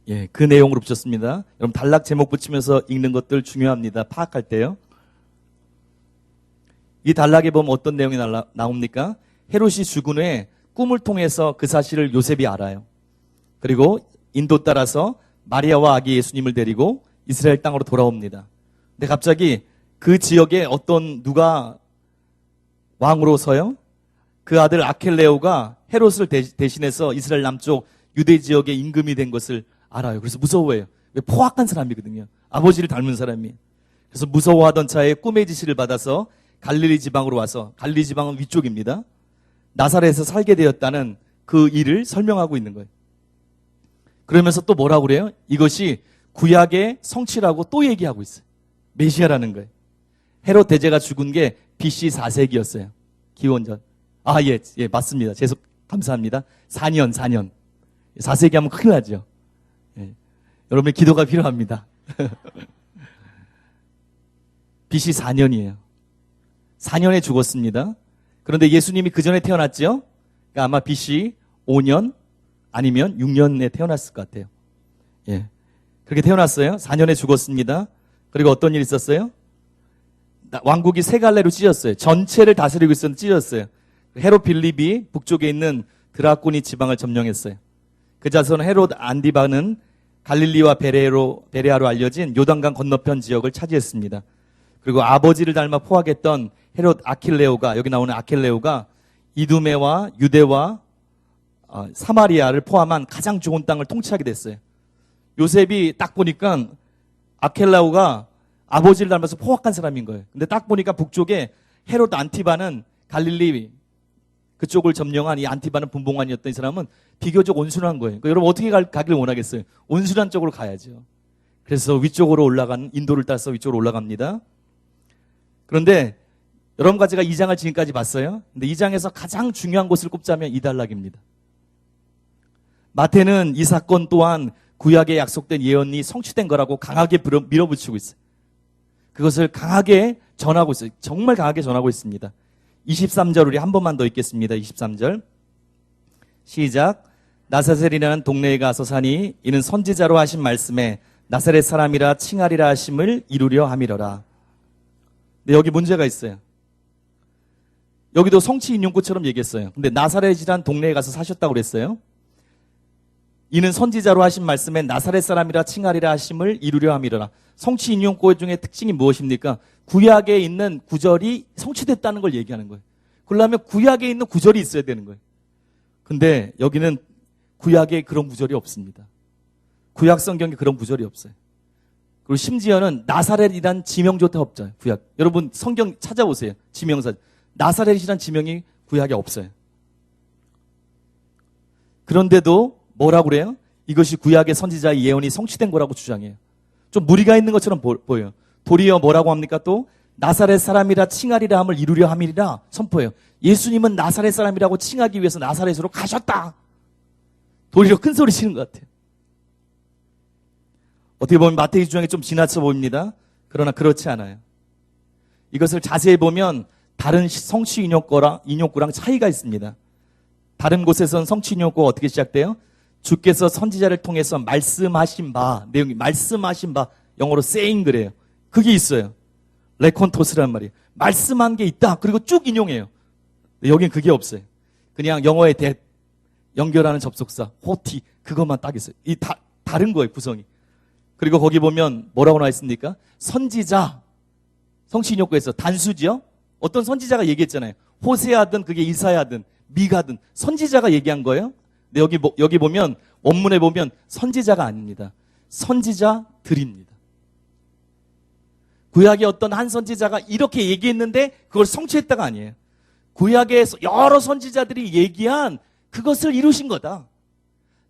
예, 그 내용으로 붙였습니다. 여러분 단락 제목 붙이면서 읽는 것들 중요합니다. 파악할 때요. 이 단락에 보면 어떤 내용이 나옵니까? 헤롯이 죽은 후에 꿈을 통해서 그 사실을 요셉이 알아요. 그리고 인도 따라서 마리아와 아기 예수님을 데리고 이스라엘 땅으로 돌아옵니다. 근데 갑자기 그 지역에 누가 왕으로서요? 그 아들 아켈레오가 헤롯을 대신해서 이스라엘 남쪽 유대 지역의 임금이 된 것을 알아요. 그래서 무서워해요. 왜? 포악한 사람이거든요. 아버지를 닮은 사람이. 그래서 무서워하던 차에 꿈의 지시를 받아서 갈릴리 지방으로 와서, 갈릴리 지방은 위쪽입니다. 나사렛에서 살게 되었다는 그 일을 설명하고 있는 거예요. 그러면서 또 뭐라고 그래요? 이것이 구약의 성취라고 또 얘기하고 있어요. 메시아라는 거예요. 헤롯 대제가 죽은 게 BC 4세기였어요. 기원전. 예, 맞습니다. 감사합니다. 4년. 4세기 하면 큰일 나죠. 예. 여러분의 기도가 필요합니다. BC 4년이에요. 4년에 죽었습니다. 그런데 예수님이 그 전에 태어났죠? 그러니까 아마 BC 5년 아니면 6년에 태어났을 것 같아요. 예. 그렇게 태어났어요. 4년에 죽었습니다. 그리고 어떤 일이 있었어요? 왕국이 세 갈래로 찢었어요. 전체를 다스리고 있었는데 찢었어요. 헤롯 빌립이 북쪽에 있는 드라코니 지방을 점령했어요. 그 자손 헤롯 안디바는 갈릴리와 베레아로 알려진 요단강 건너편 지역을 차지했습니다. 그리고 아버지를 닮아 포악했던 헤롯 아킬레오가, 여기 나오는 아킬레오가 이두메와 유대와 사마리아를 포함한 가장 좋은 땅을 통치하게 됐어요. 요셉이 딱 보니까 아켈레오가 아버지를 닮아서 포악한 사람인 거예요. 근데 딱 보니까 북쪽에 헤롯 안티바는 갈릴리 그쪽을 점령한 이 안티바는 분봉관이었던 이 사람은 비교적 온순한 거예요. 그러니까 여러분 어떻게 가기를 원하겠어요? 온순한 쪽으로 가야죠. 그래서 위쪽으로 인도를 따라서 위쪽으로 올라갑니다. 그런데 여러분과 제가 2장을 지금까지 봤어요. 근데 2장에서 가장 중요한 것을 꼽자면 이 단락입니다. 마태는 이 사건 또한 구약에 약속된 예언이 성취된 거라고 강하게 밀어붙이고 있어요. 그것을 강하게 전하고 있어요. 정말 강하게 전하고 있습니다. 23절 우리 한 번만 더 읽겠습니다. 23절 시작. 나사렛이라는 동네에 가서 사니 이는 선지자로 하신 말씀에 나사렛 사람이라 칭하리라 하심을 이루려 함이러라. 근데 여기 문제가 있어요. 여기도 성취 인용구처럼 얘기했어요. 근데 나사렛이란 동네에 가서 사셨다고 그랬어요. 이는 선지자로 하신 말씀에 나사렛 사람이라 칭하리라 하심을 이루려 함이라. 성취 인용구 중에 특징이 무엇입니까? 구약에 있는 구절이 성취됐다는 걸 얘기하는 거예요. 그러려면 구약에 있는 구절이 있어야 되는 거예요. 근데 여기는 구약에 그런 구절이 없습니다. 구약 성경에 그런 구절이 없어요. 그리고 심지어는 나사렛이란 지명조차 없죠. 구약. 여러분 성경 찾아보세요. 지명사. 나사렛이란 지명이 구약에 없어요. 그런데도 뭐라고 그래요? 이것이 구약의 선지자의 예언이 성취된 거라고 주장해요. 좀 무리가 있는 것처럼 보여요. 도리어 뭐라고 합니까? 또 나사렛 사람이라 칭하리라 함을 이루려 함이라 선포해요. 예수님은 나사렛 사람이라고 칭하기 위해서 나사렛으로 가셨다. 도리어 큰 소리 치는 것 같아요. 어떻게 보면 마태기 주장에 좀 지나쳐 보입니다. 그러나 그렇지 않아요. 이것을 자세히 보면 다른 성취 인용구랑 차이가 있습니다. 다른 곳에서는 성취 인용구가 어떻게 시작돼요? 주께서 선지자를 통해서 말씀하신 바, 내용이 말씀하신 바, 영어로 saying 그래요. 그게 있어요. 레콘토스란 말이에요. 말씀한 게 있다. 그리고 쭉 인용해요. 여긴 그게 없어요. 그냥 영어의 that, 연결하는 접속사, 호티, 그것만 딱 있어요. 다른 거예요, 구성이. 그리고 거기 보면 뭐라고 나와 있습니까? 선지자, 성취 인용구에서 단수지요? 어떤 선지자가 얘기했잖아요. 호세아든 그게 이사야든 미가든 선지자가 얘기한 거예요. 근데 여기 보면 원문에 보면 선지자가 아닙니다. 선지자들입니다. 구약의 어떤 한 선지자가 이렇게 얘기했는데 그걸 성취했다가 아니에요. 구약의 여러 선지자들이 얘기한 그것을 이루신 거다.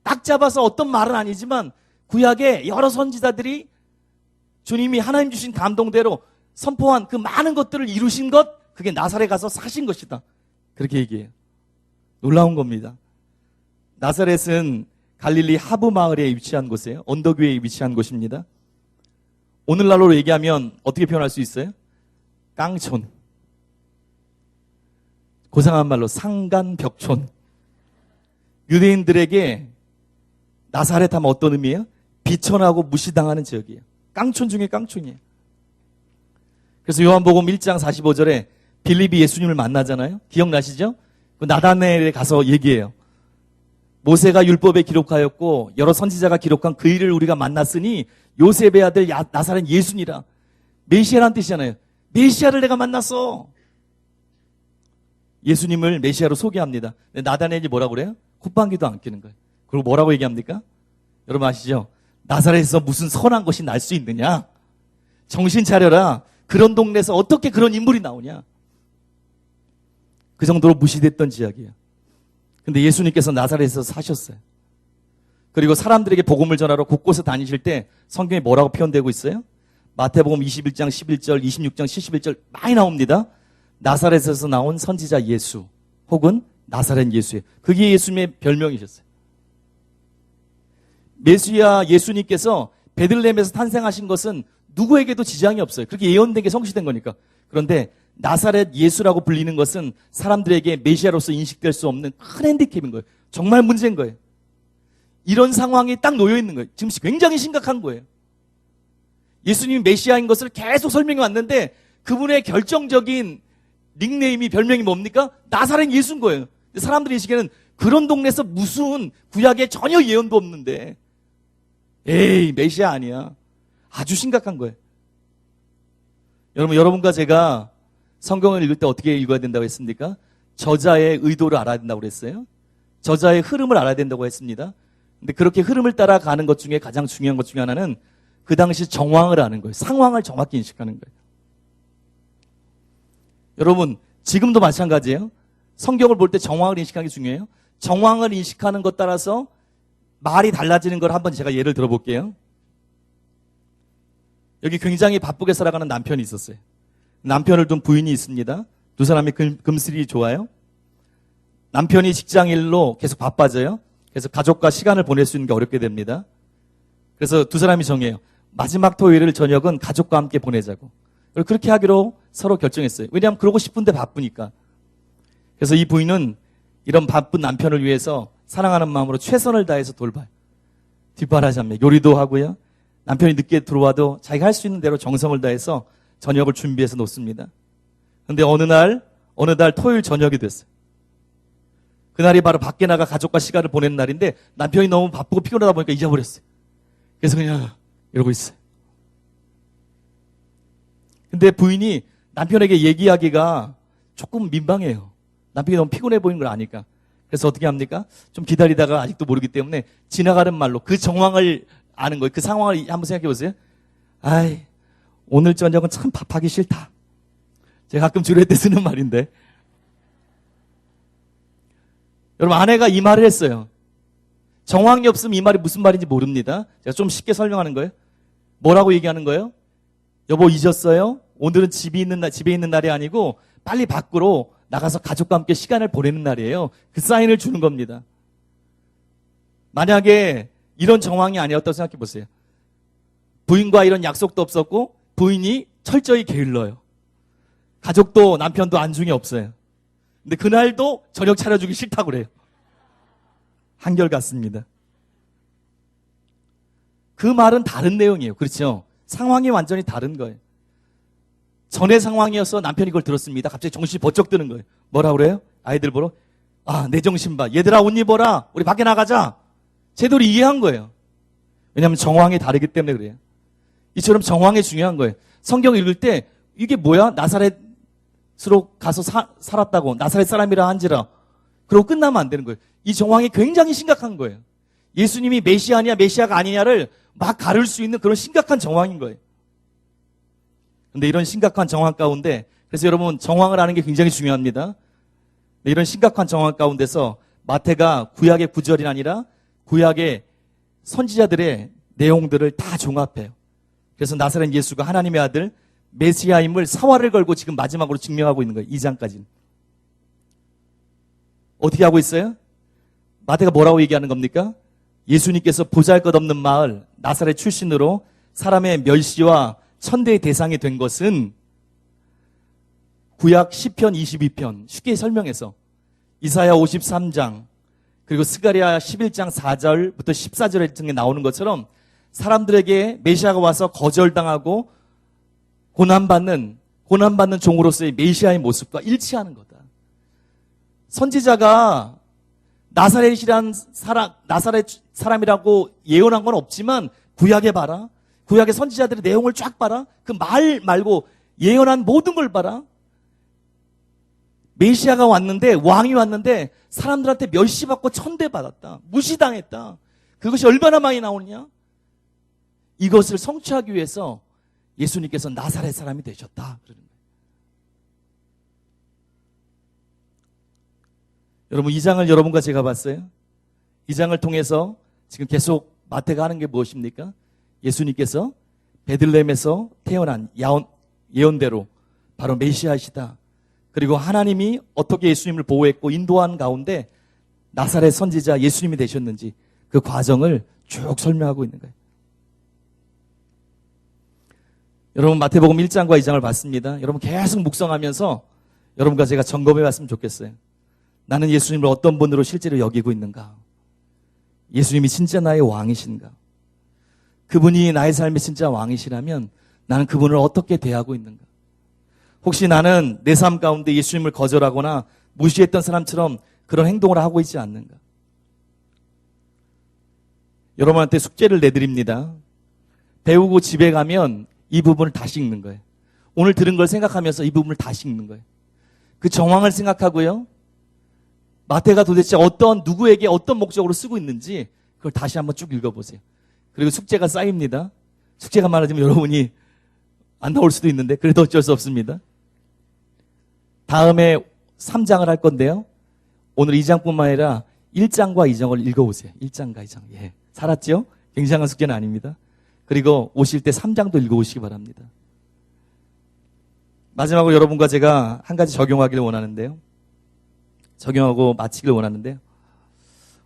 딱 잡아서 어떤 말은 아니지만 구약의 여러 선지자들이 주님이 하나님 주신 감동대로 선포한 그 많은 것들을 이루신 것, 그게 나사렛 가서 사신 것이다. 그렇게 얘기해요. 놀라운 겁니다. 나사렛은 갈릴리 하부 마을에 위치한 곳이에요. 언덕 위에 위치한 곳입니다. 오늘날로 얘기하면 어떻게 표현할 수 있어요? 깡촌. 고상한 말로 상간벽촌. 유대인들에게 나사렛 하면 어떤 의미예요? 비천하고 무시당하는 지역이에요. 깡촌 중에 깡촌이에요. 그래서 요한복음 1장 45절에 빌립이 예수님을 만나잖아요. 기억나시죠? 그 나다나엘에 가서 얘기해요. 모세가 율법에 기록하였고 여러 선지자가 기록한 그 일을 우리가 만났으니 요셉의 아들 나사렛 예수니라. 메시아라는 뜻이잖아요. 메시아를 내가 만났어. 예수님을 메시아로 소개합니다. 나다나엘이 뭐라고 그래요? 콧방귀도 안 뀌는 거예요. 그리고 뭐라고 얘기합니까? 여러분 아시죠? 나사렛에서 무슨 선한 것이 날 수 있느냐? 정신 차려라. 그런 동네에서 어떻게 그런 인물이 나오냐? 그 정도로 무시됐던 지역이에요. 근데 예수님께서 나사렛에서 사셨어요. 그리고 사람들에게 복음을 전하러 곳곳에 다니실 때 성경에 뭐라고 표현되고 있어요? 마태복음 21장 11절, 26장 71절 많이 나옵니다. 나사렛에서 나온 선지자 예수 혹은 나사렛 예수예요. 그게 예수님의 별명이셨어요. 메시아 예수님께서 베들레헴에서 탄생하신 것은 누구에게도 지장이 없어요. 그렇게 예언된 게 성취된 거니까. 그런데 나사렛 예수라고 불리는 것은 사람들에게 메시아로서 인식될 수 없는 큰 핸디캡인 거예요. 정말 문제인 거예요. 이런 상황이 딱 놓여 있는 거예요. 지금 굉장히 심각한 거예요. 예수님이 메시아인 것을 계속 설명해 왔는데 그분의 결정적인 닉네임이 별명이 뭡니까? 나사렛 예수인 거예요. 사람들이 이 시기에는 그런 동네에서 무슨 구약에 전혀 예언도 없는데 에이 메시아 아니야. 아주 심각한 거예요. 여러분과 제가 성경을 읽을 때 어떻게 읽어야 된다고 했습니까? 저자의 의도를 알아야 된다고 그랬어요. 저자의 흐름을 알아야 된다고 했습니다. 근데 그렇게 흐름을 따라가는 것 중에 가장 중요한 것 중에 하나는 그 당시 정황을 아는 거예요. 상황을 정확히 인식하는 거예요. 여러분 지금도 마찬가지예요. 성경을 볼 때 정황을 인식하는 게 중요해요. 정황을 인식하는 것 따라서 말이 달라지는 걸 한번 제가 예를 들어볼게요. 여기 굉장히 바쁘게 살아가는 남편이 있었어요. 남편을 둔 부인이 있습니다. 두 사람이 금슬이 좋아요. 남편이 직장일로 계속 바빠져요. 그래서 가족과 시간을 보낼 수 있는 게 어렵게 됩니다. 그래서 두 사람이 정해요. 마지막 토요일을 저녁은 가족과 함께 보내자고. 그렇게 하기로 서로 결정했어요. 왜냐하면 그러고 싶은데 바쁘니까. 그래서 이 부인은 이런 바쁜 남편을 위해서 사랑하는 마음으로 최선을 다해서 돌봐요. 뒷바라지하며 요리도 하고요. 남편이 늦게 들어와도 자기가 할 수 있는 대로 정성을 다해서 저녁을 준비해서 놓습니다. 그런데 어느 날 어느 날 토요일 저녁이 됐어요. 그날이 바로 밖에 나가 가족과 시간을 보내는 날인데 남편이 너무 바쁘고 피곤하다 보니까 잊어버렸어요. 그래서 그냥 이러고 있어요. 근데 부인이 남편에게 얘기하기가 조금 민망해요. 남편이 너무 피곤해 보이는 걸 아니까. 그래서 어떻게 합니까? 좀 기다리다가 아직도 모르기 때문에 지나가는 말로 그 정황을 아는 거예요. 그 상황을 한번 생각해 보세요. 아이, 오늘 저녁은 참 밥하기 싫다. 제가 가끔 주례 때 쓰는 말인데. 여러분, 아내가 이 말을 했어요. 정황이 없으면 이 말이 무슨 말인지 모릅니다. 제가 좀 쉽게 설명하는 거예요. 뭐라고 얘기하는 거예요? 여보, 잊었어요? 오늘은 집에 있는 날이 아니고 빨리 밖으로 나가서 가족과 함께 시간을 보내는 날이에요. 그 사인을 주는 겁니다. 만약에 이런 정황이 아니었다고 생각해 보세요. 부인과 이런 약속도 없었고 부인이 철저히 게을러요. 가족도 남편도 안중에 없어요. 근데 그날도 저녁 차려주기 싫다고 그래요. 한결같습니다. 그 말은 다른 내용이에요. 그렇죠? 상황이 완전히 다른 거예요. 전의 상황이어서 남편이 그걸 들었습니다. 갑자기 정신이 번쩍 드는 거예요. 뭐라 그래요? 아이들 보러? 아, 내 정신 봐. 얘들아, 옷 입어라. 우리 밖에 나가자. 제대로 이해한 거예요. 왜냐하면 정황이 다르기 때문에 그래요. 이처럼 정황이 중요한 거예요. 성경 읽을 때 이게 뭐야? 나사렛으로 가서 살았다고. 나사렛 사람이라 한지라. 그러고 끝나면 안 되는 거예요. 이 정황이 굉장히 심각한 거예요. 예수님이 메시아냐 메시아가 아니냐를 막 가를 수 있는 그런 심각한 정황인 거예요. 그런데 이런 심각한 정황 가운데, 그래서 여러분 정황을 아는 게 굉장히 중요합니다. 이런 심각한 정황 가운데서 마태가 구약의 구절이 아니라 구약의 선지자들의 내용들을 다 종합해요. 그래서 나사렛 예수가 하나님의 아들 메시아임을 사활을 걸고 지금 마지막으로 증명하고 있는 거예요. 2장까지는. 어떻게 하고 있어요? 마태가 뭐라고 얘기하는 겁니까? 예수님께서 보잘것없는 마을 나사렛 출신으로 사람의 멸시와 천대의 대상이 된 것은 구약 10편 22편 쉽게 설명해서 이사야 53장 그리고 스가랴 11장 4절부터 14절 등에 나오는 것처럼 사람들에게 메시아가 와서 거절당하고 고난받는 종으로서의 메시아의 모습과 일치하는 거다. 선지자가 나사렛 사람이라고 예언한 건 없지만 구약에 봐라. 구약의 선지자들의 내용을 쫙 봐라. 그 말 말고 예언한 모든 걸 봐라. 메시아가 왔는데, 왕이 왔는데 사람들한테 멸시받고 천대받았다. 무시당했다. 그것이 얼마나 많이 나오느냐? 이것을 성취하기 위해서 예수님께서 나사렛 사람이 되셨다. 그러는 거예요. 여러분, 이 장을 여러분과 제가 봤어요. 이 장을 통해서 지금 계속 마태가 하는 게 무엇입니까? 예수님께서 베들레헴에서 태어난 예언대로 바로 메시아이시다. 그리고 하나님이 어떻게 예수님을 보호했고 인도한 가운데 나사렛 선지자 예수님이 되셨는지 그 과정을 쭉 설명하고 있는 거예요. 여러분, 마태복음 1장과 2장을 봤습니다. 여러분 계속 묵상하면서 여러분과 제가 점검해 봤으면 좋겠어요. 나는 예수님을 어떤 분으로 실제로 여기고 있는가? 예수님이 진짜 나의 왕이신가? 그분이 나의 삶의 진짜 왕이시라면 나는 그분을 어떻게 대하고 있는가? 혹시 나는 내 삶 가운데 예수님을 거절하거나 무시했던 사람처럼 그런 행동을 하고 있지 않는가? 여러분한테 숙제를 내드립니다. 배우고 집에 가면 이 부분을 다시 읽는 거예요. 오늘 들은 걸 생각하면서 이 부분을 다시 읽는 거예요. 그 정황을 생각하고요. 마태가 도대체 누구에게 어떤 목적으로 쓰고 있는지 그걸 다시 한번 쭉 읽어보세요. 그리고 숙제가 쌓입니다. 숙제가 많아지면 여러분이 안 나올 수도 있는데 그래도 어쩔 수 없습니다. 다음에 3장을 할 건데요. 오늘 2장뿐만 아니라 1장과 2장을 읽어보세요. 1장과 2장. 예, 살았죠? 굉장한 숙제는 아닙니다. 그리고 오실 때 3장도 읽어오시기 바랍니다. 마지막으로 여러분과 제가 한 가지 적용하기를 원하는데요. 적용하고 마치기를 원하는데요.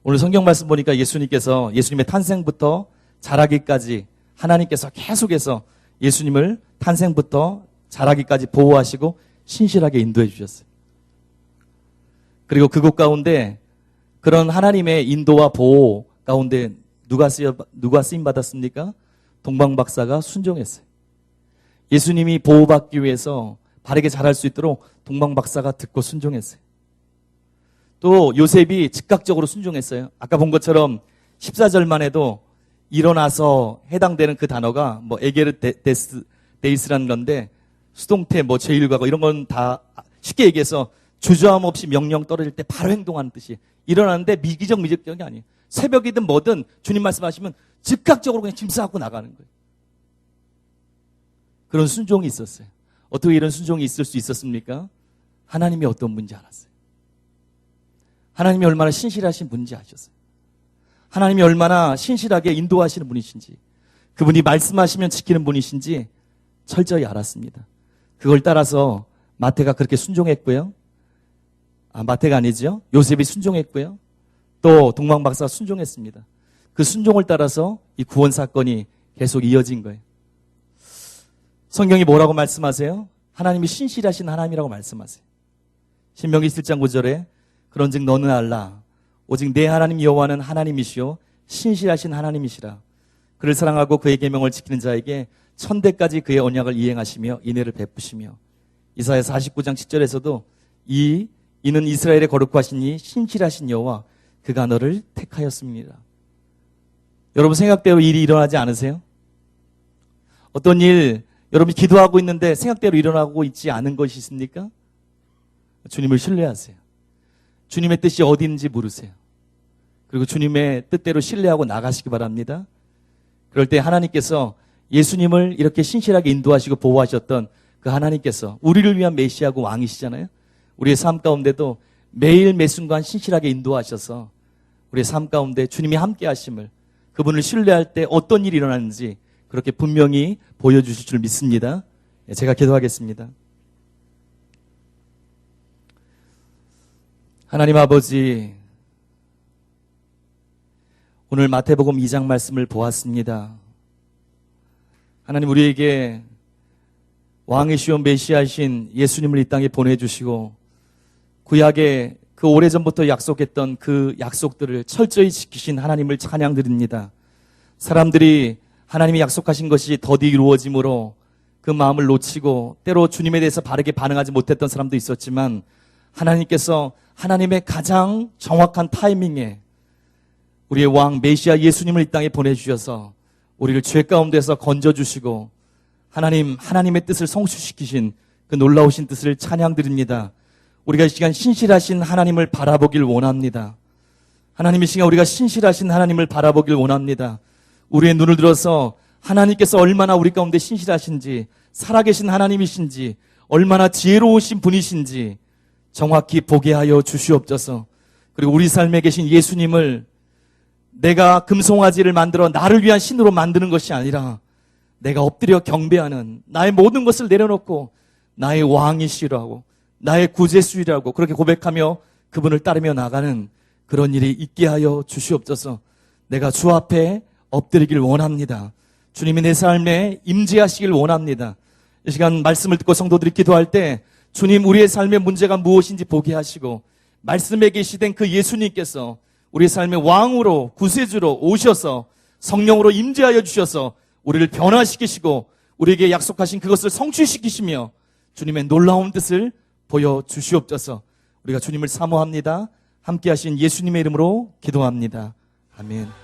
오늘 성경 말씀 보니까 예수님의 탄생부터 자라기까지 하나님께서 계속해서 예수님을 탄생부터 자라기까지 보호하시고 신실하게 인도해 주셨어요. 그리고 그곳 가운데 그런 하나님의 인도와 보호 가운데 누가 쓰임 받았습니까? 동방 박사가 순종했어요. 예수님이 보호받기 위해서 바르게 자랄 수 있도록 동방박사가 듣고 순종했어요. 또 요셉이 즉각적으로 순종했어요. 아까 본 것처럼 14절만 해도 일어나서 해당되는 그 단어가 뭐 에게르 데이스라는 건데 수동태 뭐 제1과거 이런 건 다 쉽게 얘기해서 주저함 없이 명령 떨어질 때 바로 행동하는 뜻이 일어나는데 미적이 아니에요. 새벽이든 뭐든 주님 말씀하시면 즉각적으로 그냥 짐 싸고 나가는 거예요. 그런 순종이 있었어요. 어떻게 이런 순종이 있을 수 있었습니까? 하나님이 어떤 분인지 알았어요. 하나님이 얼마나 신실하신 분인지 아셨어요. 하나님이 얼마나 신실하게 인도하시는 분이신지, 그분이 말씀하시면 지키는 분이신지 철저히 알았습니다. 그걸 따라서 마태가 그렇게 순종했고요. 마태가 아니죠. 요셉이 순종했고요. 또 동방박사가 순종했습니다. 그 순종을 따라서 이 구원 사건이 계속 이어진 거예요. 성경이 뭐라고 말씀하세요? 하나님이 신실하신 하나님이라고 말씀하세요. 신명기 7장 9절에 그런즉 너는 알라 오직 내 하나님 여호와는 하나님이시요 신실하신 하나님이시라. 그를 사랑하고 그의 계명을 지키는 자에게 천대까지 그의 언약을 이행하시며 인애를 베푸시며. 이사야 49장 7절에서도 이는 이스라엘의 거룩하신 이 신실하신 여호와 그가 너를 택하였습니다. 여러분 생각대로 일이 일어나지 않으세요? 어떤 일 여러분이 기도하고 있는데 생각대로 일어나고 있지 않은 것이 있습니까? 주님을 신뢰하세요. 주님의 뜻이 어디 있는지 물으세요. 그리고 주님의 뜻대로 신뢰하고 나가시기 바랍니다. 그럴 때 하나님께서 예수님을 이렇게 신실하게 인도하시고 보호하셨던 그 하나님께서 우리를 위한 메시아고 왕이시잖아요. 우리의 삶 가운데도 매일 매순간 신실하게 인도하셔서 우리의 삶 가운데 주님이 함께 하심을, 그분을 신뢰할 때 어떤 일이 일어나는지 그렇게 분명히 보여주실 줄 믿습니다. 제가 기도하겠습니다. 하나님 아버지, 오늘 마태복음 2장 말씀을 보았습니다. 하나님, 우리에게 왕이시오 메시아이신 예수님을 이 땅에 보내주시고 구약에 그 오래전부터 약속했던 그 약속들을 철저히 지키신 하나님을 찬양드립니다. 사람들이 하나님이 약속하신 것이 더디 이루어짐으로 그 마음을 놓치고 때로 주님에 대해서 바르게 반응하지 못했던 사람도 있었지만, 하나님께서 하나님의 가장 정확한 타이밍에 우리의 왕 메시아 예수님을 이 땅에 보내주셔서 우리를 죄 가운데서 건져주시고 하나님의 뜻을 성취시키신 그 놀라우신 뜻을 찬양드립니다. 우리가 이 시간 신실하신 하나님을 바라보길 원합니다. 하나님, 이 시간 우리가 신실하신 하나님을 바라보길 원합니다. 우리의 눈을 들어서 하나님께서 얼마나 우리 가운데 신실하신지, 살아계신 하나님이신지, 얼마나 지혜로우신 분이신지 정확히 보게 하여 주시옵소서. 그리고 우리 삶에 계신 예수님을 내가 금송아지를 만들어 나를 위한 신으로 만드는 것이 아니라 내가 엎드려 경배하는, 나의 모든 것을 내려놓고 나의 왕이시라고, 나의 구제수이라고 그렇게 고백하며 그분을 따르며 나가는 그런 일이 있게 하여 주시옵소서. 내가 주 앞에 엎드리길 원합니다. 주님이 내 삶에 임재하시길 원합니다. 이 시간 말씀을 듣고 성도들이 기도할 때 주님, 우리의 삶의 문제가 무엇인지 보게 하시고 말씀에 계시된 그 예수님께서 우리의 삶의 왕으로, 구세주로 오셔서 성령으로 임재하여 주셔서 우리를 변화시키시고 우리에게 약속하신 그것을 성취시키시며 주님의 놀라운 뜻을 보여주시옵소서. 우리가 주님을 사모합니다. 함께 하신 예수님의 이름으로 기도합니다. 아멘.